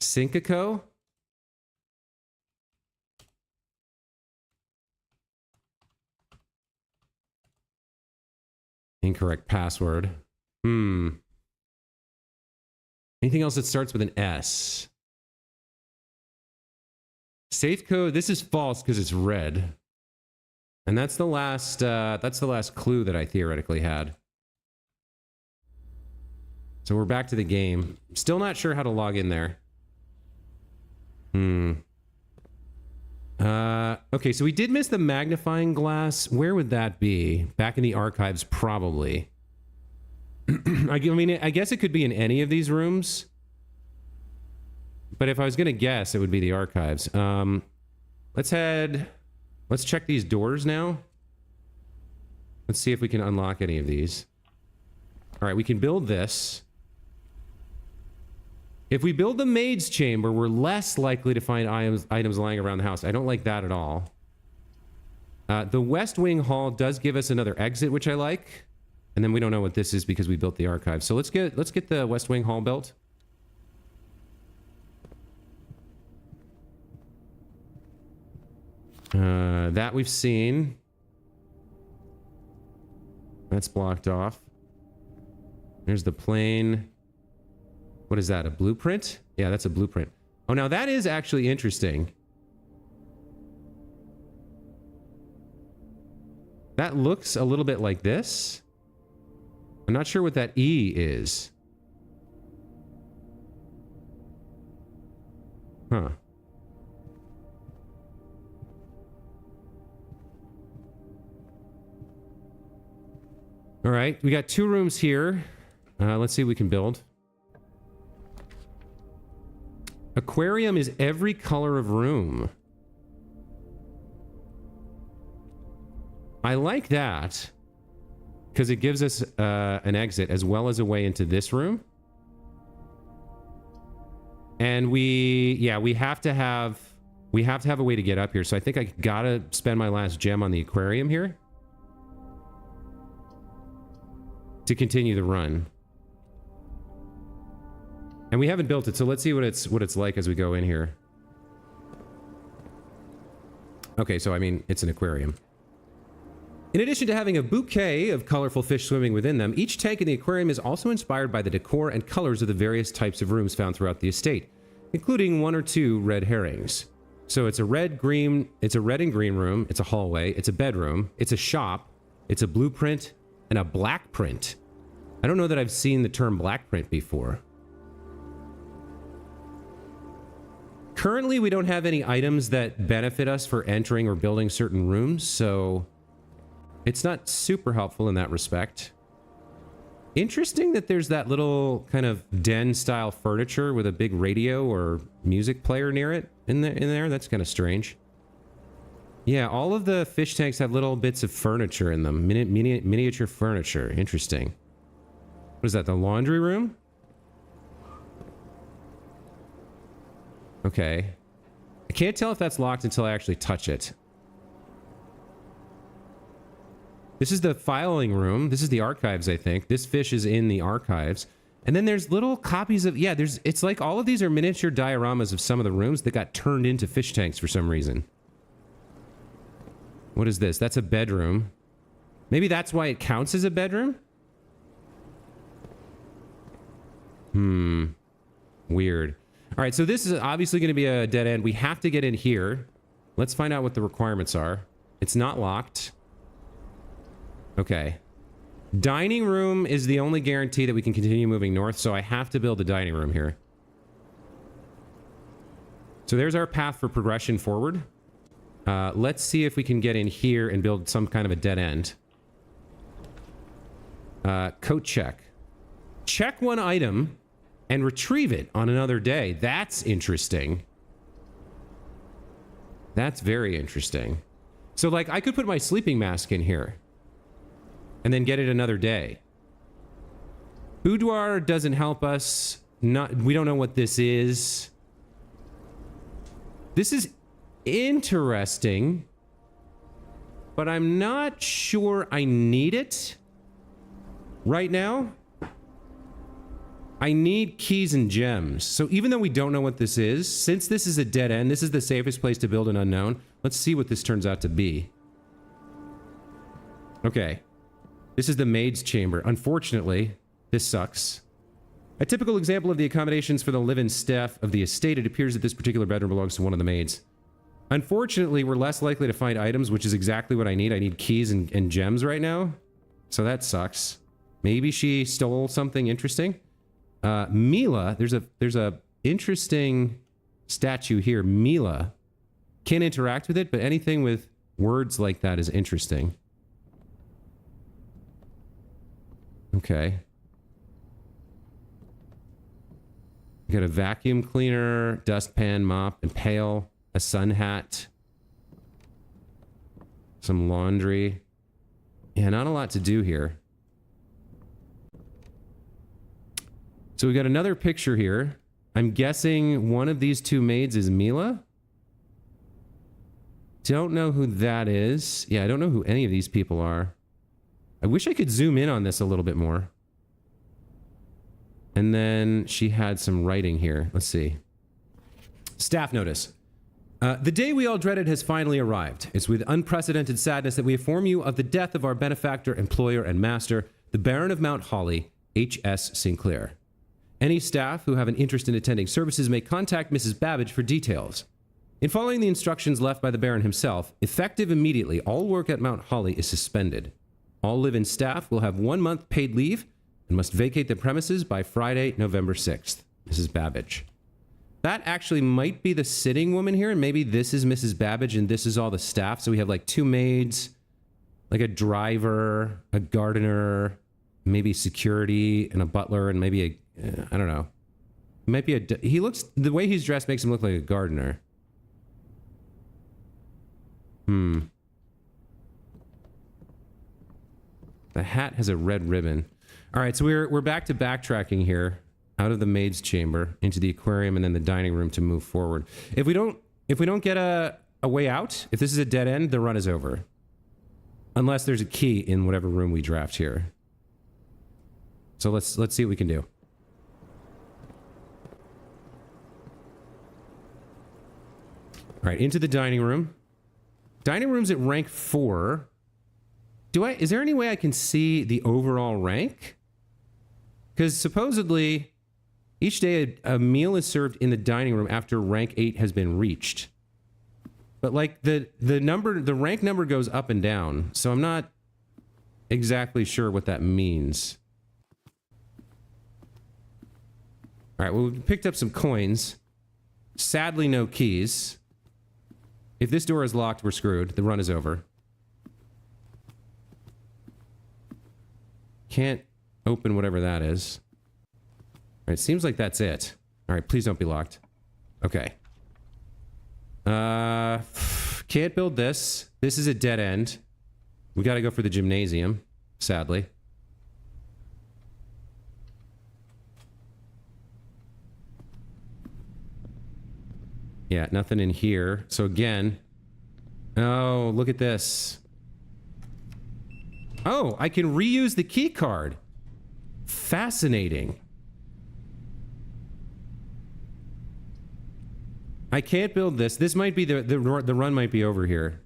Syncaco? Incorrect password. Anything else that starts with an S? Safe code. This is false because it's red. And that's the last clue that I theoretically had. So we're back to the game. Still not sure how to log in there. Okay, so we did miss the magnifying glass. Where would that be? Back in the archives, probably. I mean, I guess it could be in any of these rooms. But if I was going to guess, it would be the archives. Let's check these doors now. Let's see if we can unlock any of these. All right, we can build this. If we build the maid's chamber, we're less likely to find items lying around the house. I don't like that at all. The West Wing Hall does give us another exit, which I like. And then we don't know what this is because we built the archive. So let's get the West Wing Hall built. That we've seen. That's blocked off. There's the plane. What is that, a blueprint? Yeah, that's a blueprint. Oh, now that is actually interesting. That looks a little bit like this. I'm not sure what that E is. Huh. All right, we got 2 rooms here. Let's see what we can build. Aquarium is every color of room. I like that because it gives us an exit as well as a way into this room. And we have to have a way to get up here. So I think I gotta spend my last gem on the aquarium here to continue the run. And we haven't built it, so let's see what it's like as we go in here. Okay, so I mean, it's an aquarium. In addition to having a bouquet of colorful fish swimming within them, each tank in the aquarium is also inspired by the decor and colors of the various types of rooms found throughout the estate, including 1 or 2 red herrings. So it's a red and green room, it's a hallway, it's a bedroom, it's a shop, it's a blueprint, and a black print. I don't know that I've seen the term black print before. Currently, we don't have any items that benefit us for entering or building certain rooms, so it's not super helpful in that respect. Interesting that there's that little kind of den-style furniture with a big radio or music player near it in there. That's kind of strange. Yeah, all of the fish tanks have little bits of furniture in them. Miniature furniture. Interesting. What is that, the laundry room? Okay. I can't tell if that's locked until I actually touch it. This is the filing room. This is the archives, I think. This fish is in the archives. And then there's little copies of... Yeah, it's like all of these are miniature dioramas of some of the rooms that got turned into fish tanks for some reason. What is this? That's a bedroom. Maybe that's why it counts as a bedroom? Weird. All right, so this is obviously going to be a dead end. We have to get in here. Let's find out what the requirements are. It's not locked. Okay. Dining room is the only guarantee that we can continue moving north, so I have to build a dining room here. So there's our path for progression forward. Let's see if we can get in here and build some kind of a dead end. Coat check. Check one item and retrieve it on another day. That's interesting. That's very interesting. So, like, I could put my sleeping mask in here and then get it another day. Boudoir doesn't help us. We don't know what this is. This is interesting, but I'm not sure I need it right now. I need keys and gems. So even though we don't know what this is, since this is a dead end, this is the safest place to build an unknown. Let's see what this turns out to be. Okay. This is the maid's chamber. Unfortunately, this sucks. A typical example of the accommodations for the live-in staff of the estate, it appears that this particular bedroom belongs to one of the maids. Unfortunately, we're less likely to find items, which is exactly what I need. I need keys and gems right now. So that sucks. Maybe she stole something interesting. Mila, there's a interesting statue here. Mila can't interact with it, but anything with words like that is interesting. Okay. We got a vacuum cleaner, dustpan, mop, and pail, a sun hat, some laundry. Yeah, not a lot to do here. So we got another picture here. I'm guessing one of these two maids is Mila. Don't know who that is. Yeah, I don't know who any of these people are. I wish I could zoom in on this a little bit more. And then she had some writing here. Let's see. Staff notice. The day we all dreaded has finally arrived. It's with unprecedented sadness that we inform you of the death of our benefactor, employer, and master, the Baron of Mount Holly, H.S. Sinclair. Any staff who have an interest in attending services may contact Mrs. Babbage for details. In following the instructions left by the Baron himself, effective immediately, all work at Mount Holly is suspended. All live-in staff will have 1 month paid leave and must vacate the premises by Friday, November 6th. Mrs. Babbage. That actually might be the sitting woman here, and maybe this is Mrs. Babbage and this is all the staff. So we have like 2 maids, like a driver, a gardener, maybe security, and a butler, and maybe a, I don't know. It might be a, he looks, the way he's dressed makes him look like a gardener. The hat has a red ribbon. All right, so we're back to backtracking here, out of the maid's chamber into the aquarium and then the dining room to move forward. If we don't get a way out, if this is a dead end, the run is over. Unless there's a key in whatever room we draft here. So let's see what we can do. All right, into the dining room. Dining room's at rank 4. Is there any way I can see the overall rank? Because supposedly, each day a meal is served in the dining room after rank 8 has been reached. But like the rank number goes up and down, so I'm not exactly sure what that means. All right, well, we picked up some coins. Sadly, no keys. If this door is locked, we're screwed. The run is over. Can't open whatever that is. All right, seems like that's it. All right, please don't be locked. Okay. Can't build this. This is a dead end. We got to go for the gymnasium, sadly. Yeah, nothing in here. So again... Oh, look at this. Oh, I can reuse the key card. Fascinating. I can't build this. This might be the run might be over here.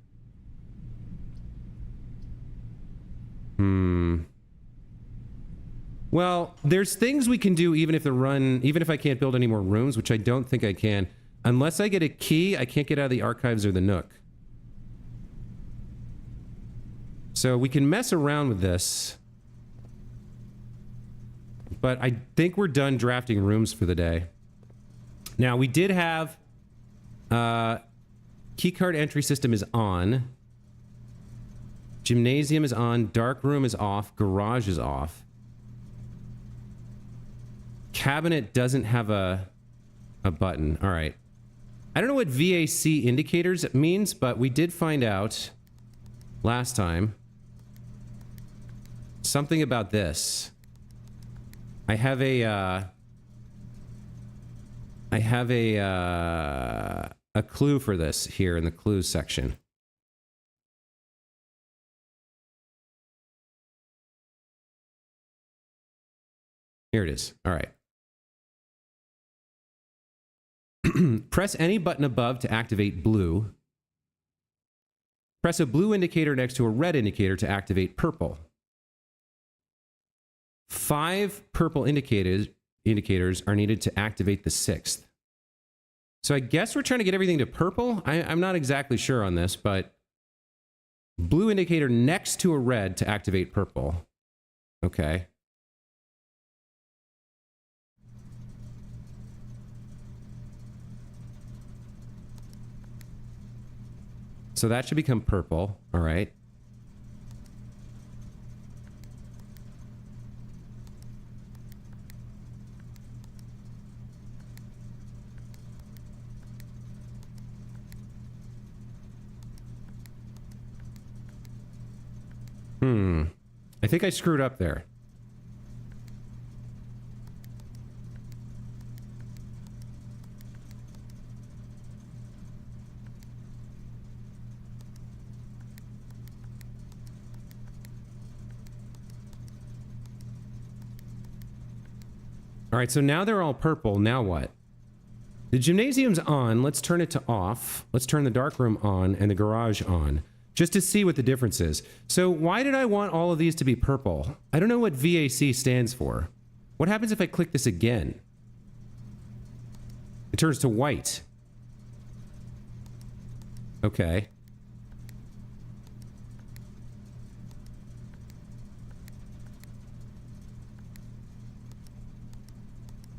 Well, there's things we can do even if I can't build any more rooms, which I don't think I can. Unless I get a key, I can't get out of the archives or the Nook. So we can mess around with this. But I think we're done drafting rooms for the day. Now, we did have... keycard entry system is on. Gymnasium is on. Dark room is off. Garage is off. Cabinet doesn't have a button. All right. I don't know what VAC indicators means, but we did find out last time something about this. I have a clue for this here in the clues section. Here it is. All right. Press any button above to activate blue. Press a blue indicator next to a red indicator to activate purple. 5 purple indicators are needed to activate the 6th. So I guess we're trying to get everything to purple. I'm not exactly sure on this, but blue indicator next to a red to activate purple. Okay. So that should become purple. All right. I think I screwed up there. All right, so now they're all purple. Now what? The gymnasium's on. Let's turn it to off. Let's turn the dark room on and the garage on, just to see what the difference is. So why did I want all of these to be purple? I don't know what VAC stands for. What happens if I click this again? It turns to white. Okay.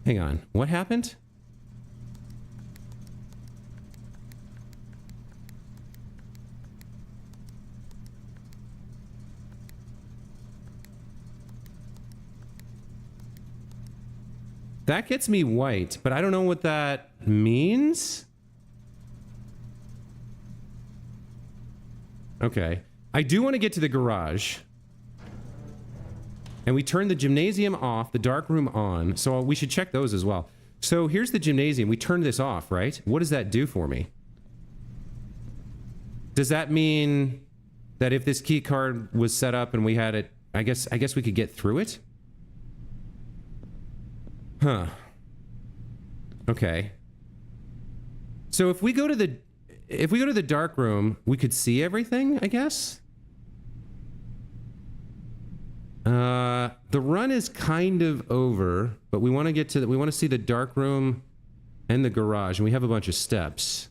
Hang on. What happened? That gets me white, but I don't know what that means. Okay. I do want to get to the garage. And we turn the gymnasium off, the dark room on, so we should check those as well. So here's the gymnasium. We turned this off, right? What does that do for me? Does that mean that if this key card was set up and we had it, I guess we could get through it? Huh. Okay. So if we go to the dark room, we could see everything, I guess? The run is kind of over, but we want to get to we want to see the dark room and the garage, and we have a bunch of steps.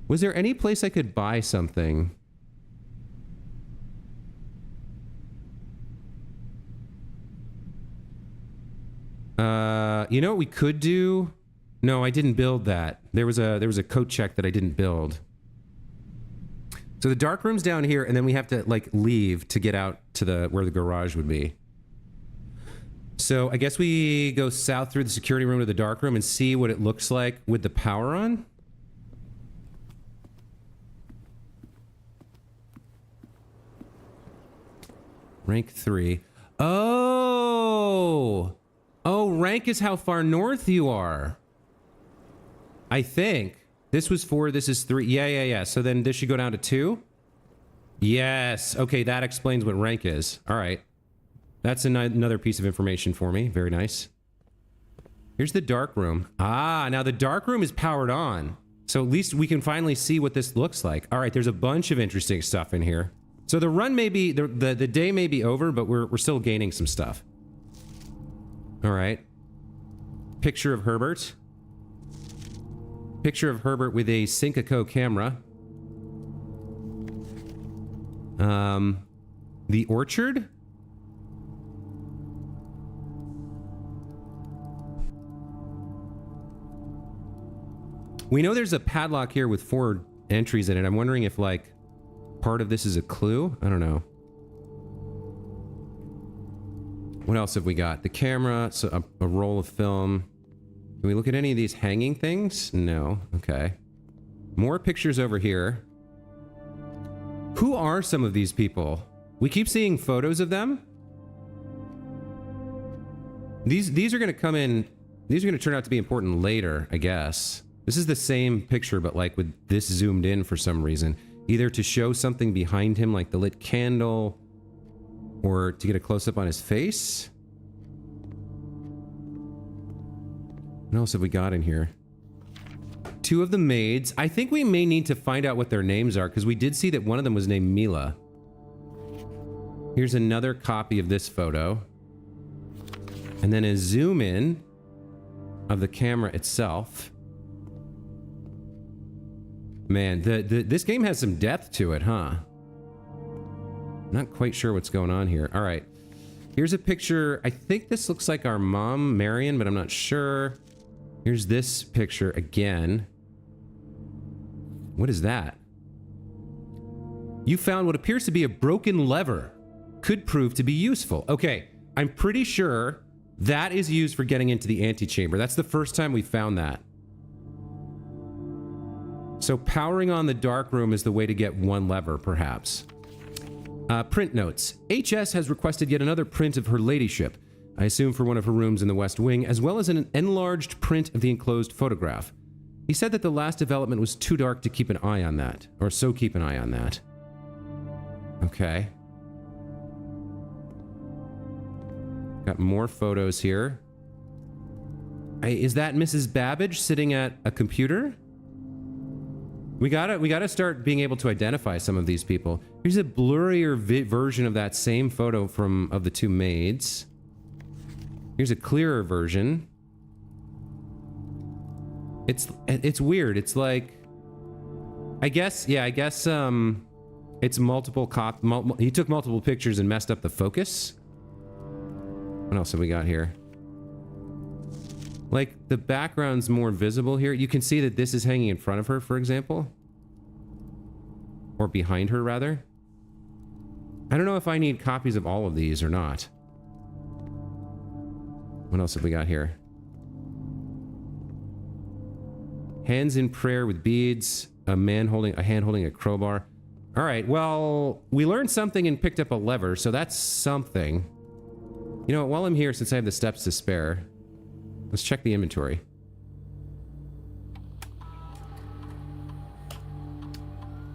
Was there any place I could buy something? You know what we could do? No, I didn't build that. There was a coat check that I didn't build. So the dark room's down here, and then we have to like leave to get out to the where the garage would be. So I guess we go south through the security room to the dark room and see what it looks like with the power on. Rank 3. Oh! Oh, rank is how far north you are. I think. This was 4, this is 3. Yeah. So then this should go down to 2? Yes. Okay, that explains what rank is. All right. That's another piece of information for me. Very nice. Here's the dark room. Ah, now the dark room is powered on. So at least we can finally see what this looks like. All right, there's a bunch of interesting stuff in here. So the run may be, the day may be over, but we're still gaining some stuff. All right. Picture of Herbert. Picture of Herbert with a Syncaco camera. The orchard? We know there's a padlock here with 4 entries in it. I'm wondering if, like, part of this is a clue? I don't know. What else have we got? The camera, so a roll of film. Can we look at any of these hanging things? No. Okay. More pictures over here. Who are some of these people? We keep seeing photos of them. These are going to come in. These are going to turn out to be important later, I guess. This is the same picture, but like with this zoomed in for some reason. Either to show something behind him, like the lit candle, or to get a close-up on his face. What else have we got in here? 2 of the maids. I think we may need to find out what their names are, because we did see that one of them was named Mila. Here's another copy of this photo. And then a zoom in of the camera itself. Man, this game has some depth to it, huh? Not quite sure what's going on here. All right. Here's a picture. I think this looks like our mom, Marion, but I'm not sure. Here's this picture again. What is that? You found what appears to be a broken lever. Could prove to be useful. Okay, I'm pretty sure that is used for getting into the antechamber. That's the first time we found that. So powering on the dark room is the way to get one lever, perhaps. Print notes. HS has requested yet another print of her ladyship, I assume for one of her rooms in the West Wing, as well as an enlarged print of the enclosed photograph. He said that the last development was too dark to keep an eye on that. Or so keep an eye on that. Okay. Got more photos here. Is that Mrs. Babbage sitting at a computer? We gotta start being able to identify some of these people. Here's a blurrier version of that same photo of the 2 maids. Here's a clearer version. It's weird. It's like, I guess it's multiple he took multiple pictures and messed up the focus. What else have we got here? Like, the background's more visible here. You can see that this is hanging in front of her, for example. Or behind her, rather. I don't know if I need copies of all of these or not. What else have we got here? Hands in prayer with beads. A hand holding a crowbar. All right, well, we learned something and picked up a lever, so that's something. You know what, while I'm here, since I have the steps to spare, let's check the inventory.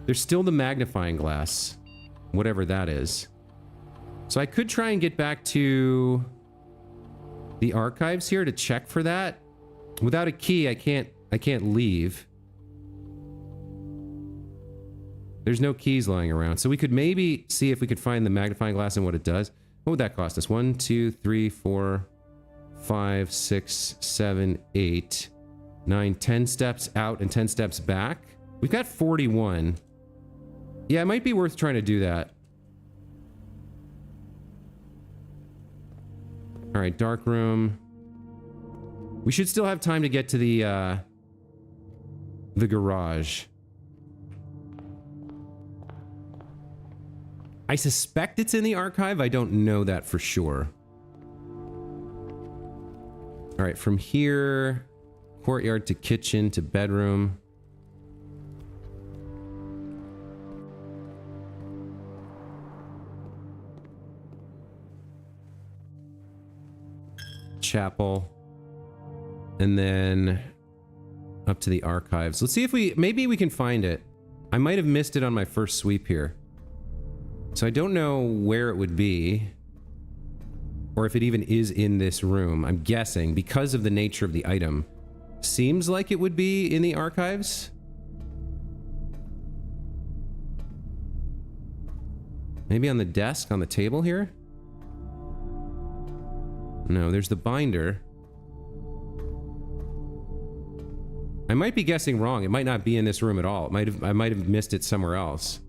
There's still the magnifying glass, whatever that is. So I could try and get back to the archives here to check for that. Without a key, I can't leave. There's no keys lying around, so we could maybe see if we could find the magnifying glass and what it does. What would that cost us? 1, 2, 3, 4, 5, 6, 7, 8, 9, 10 steps out and 10 steps back. We've got 41. Yeah, it might be worth trying to do that. All right, dark room. We should still have time to get to the garage. I suspect it's in the archive. I don't know that for sure. All right, from here, courtyard to kitchen to bedroom. Chapel. And then up to the archives. Let's see if maybe we can find it. I might have missed it on my first sweep here. So I don't know where it would be, or if it even is in this room. I'm guessing, because of the nature of the item, seems like it would be in the archives. Maybe on the desk, on the table here? No, there's the binder. I might be guessing wrong. It might not be in this room at all. I might have missed it somewhere else.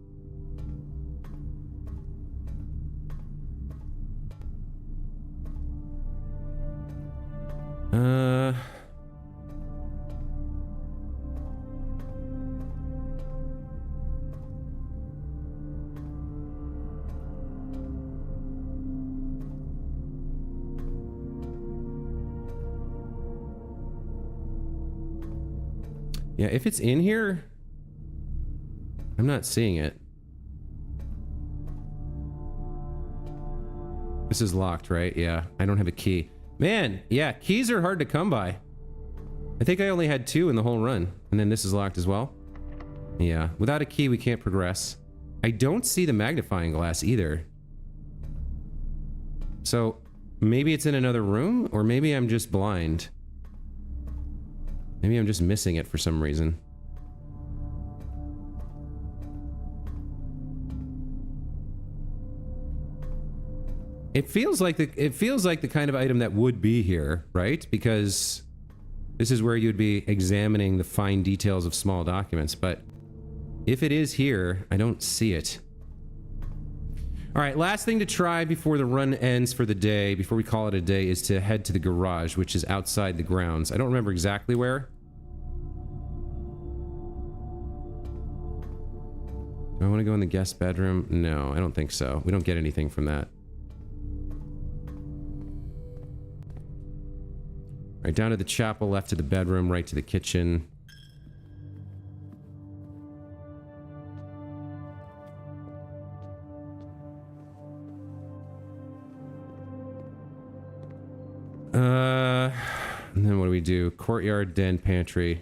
Yeah, if it's in here, I'm not seeing it. This is locked, right? Yeah, I don't have a key. Man, yeah, keys are hard to come by. I think I only had 2 in the whole run. And then this is locked as well. Yeah, without a key, we can't progress. I don't see the magnifying glass either. So maybe it's in another room, or maybe I'm just blind. Maybe I'm just missing it for some reason. It feels like the kind of item that would be here, right? Because this is where you'd be examining the fine details of small documents, but if it is here, I don't see it. All right, last thing to try before the run ends for the day, before we call it a day, is to head to the garage, which is outside the grounds. I don't remember exactly where. Do I want to go in the guest bedroom? No, I don't think so. We don't get anything from that. All right, down to the chapel, left to the bedroom, right to the kitchen. And then what do we do? Courtyard, den, pantry.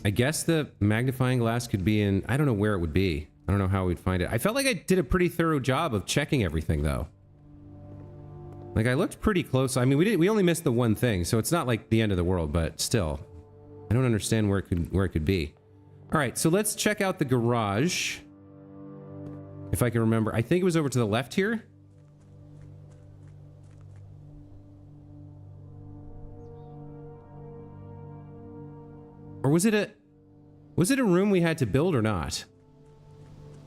I guess the magnifying glass could be in... I don't know where it would be. I don't know how we'd find it. I felt like I did a pretty thorough job of checking everything, though. Like, I looked pretty close. I mean, we only missed the one thing, so it's not like the end of the world, but still. I don't understand where it could be. All right, so let's check out the garage. If I can remember. I think it was over to the left here. Or was it a room we had to build or not?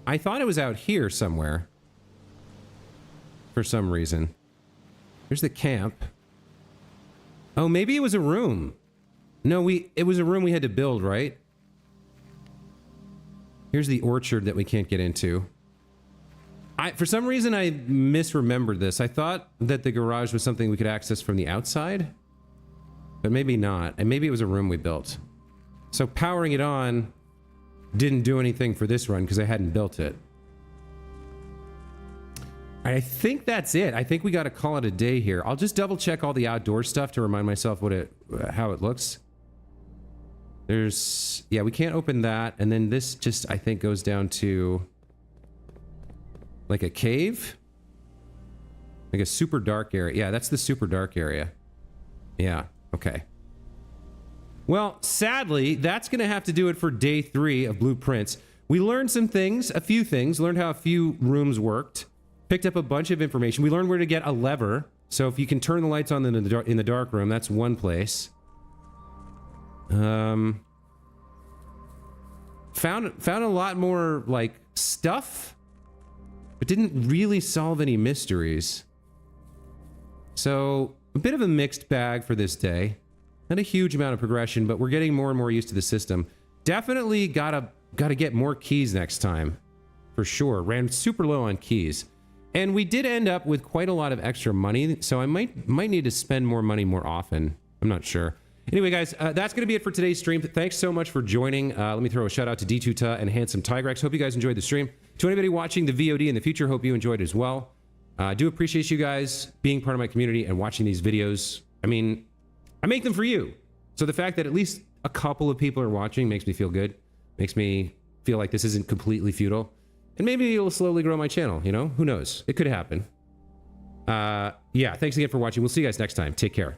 I thought it was out here somewhere. For some reason. There's the camp. Oh, maybe it was a room. No, it was a room we had to build, right? Here's the orchard that we can't get into. For some reason, I misremembered this. I thought that the garage was something we could access from the outside. But maybe not. And maybe it was a room we built. So powering it on didn't do anything for this run because I hadn't built it. I think that's it. I think we got to call it a day here. I'll just double check all the outdoor stuff to remind myself how it looks. Yeah, we can't open that. And then this just, I think, goes down to like a cave. Like a super dark area. Yeah, that's the super dark area. Yeah, okay. Well, sadly, that's going to have to do it for day 3 of Blueprints. We learned some things, a few things, learned how a few rooms worked, picked up a bunch of information. We learned where to get a lever. So if you can turn the lights on in the dark room, that's one place. Found a lot more, like, stuff. but didn't really solve any mysteries. So a bit of a mixed bag for this day. Not a huge amount of progression, but we're getting more and more used to the system. Definitely gotta get more keys next time, for sure. Ran super low on keys, and we did end up with quite a lot of extra money. So I might need to spend more money more often. I'm not sure. Anyway, guys, that's going to be it for today's stream. Thanks so much for joining. Let me throw a shout out to D2Ta and Handsome Tigrex. Hope you guys enjoyed the stream. To anybody watching the VOD in the future, hope you enjoyed as well. I do appreciate you guys being part of my community and watching these videos. I mean, I make them for you. So the fact that at least a couple of people are watching makes me feel good. Makes me feel like this isn't completely futile. And maybe it'll slowly grow my channel, you know? Who knows? It could happen. Yeah, thanks again for watching. We'll see you guys next time. Take care.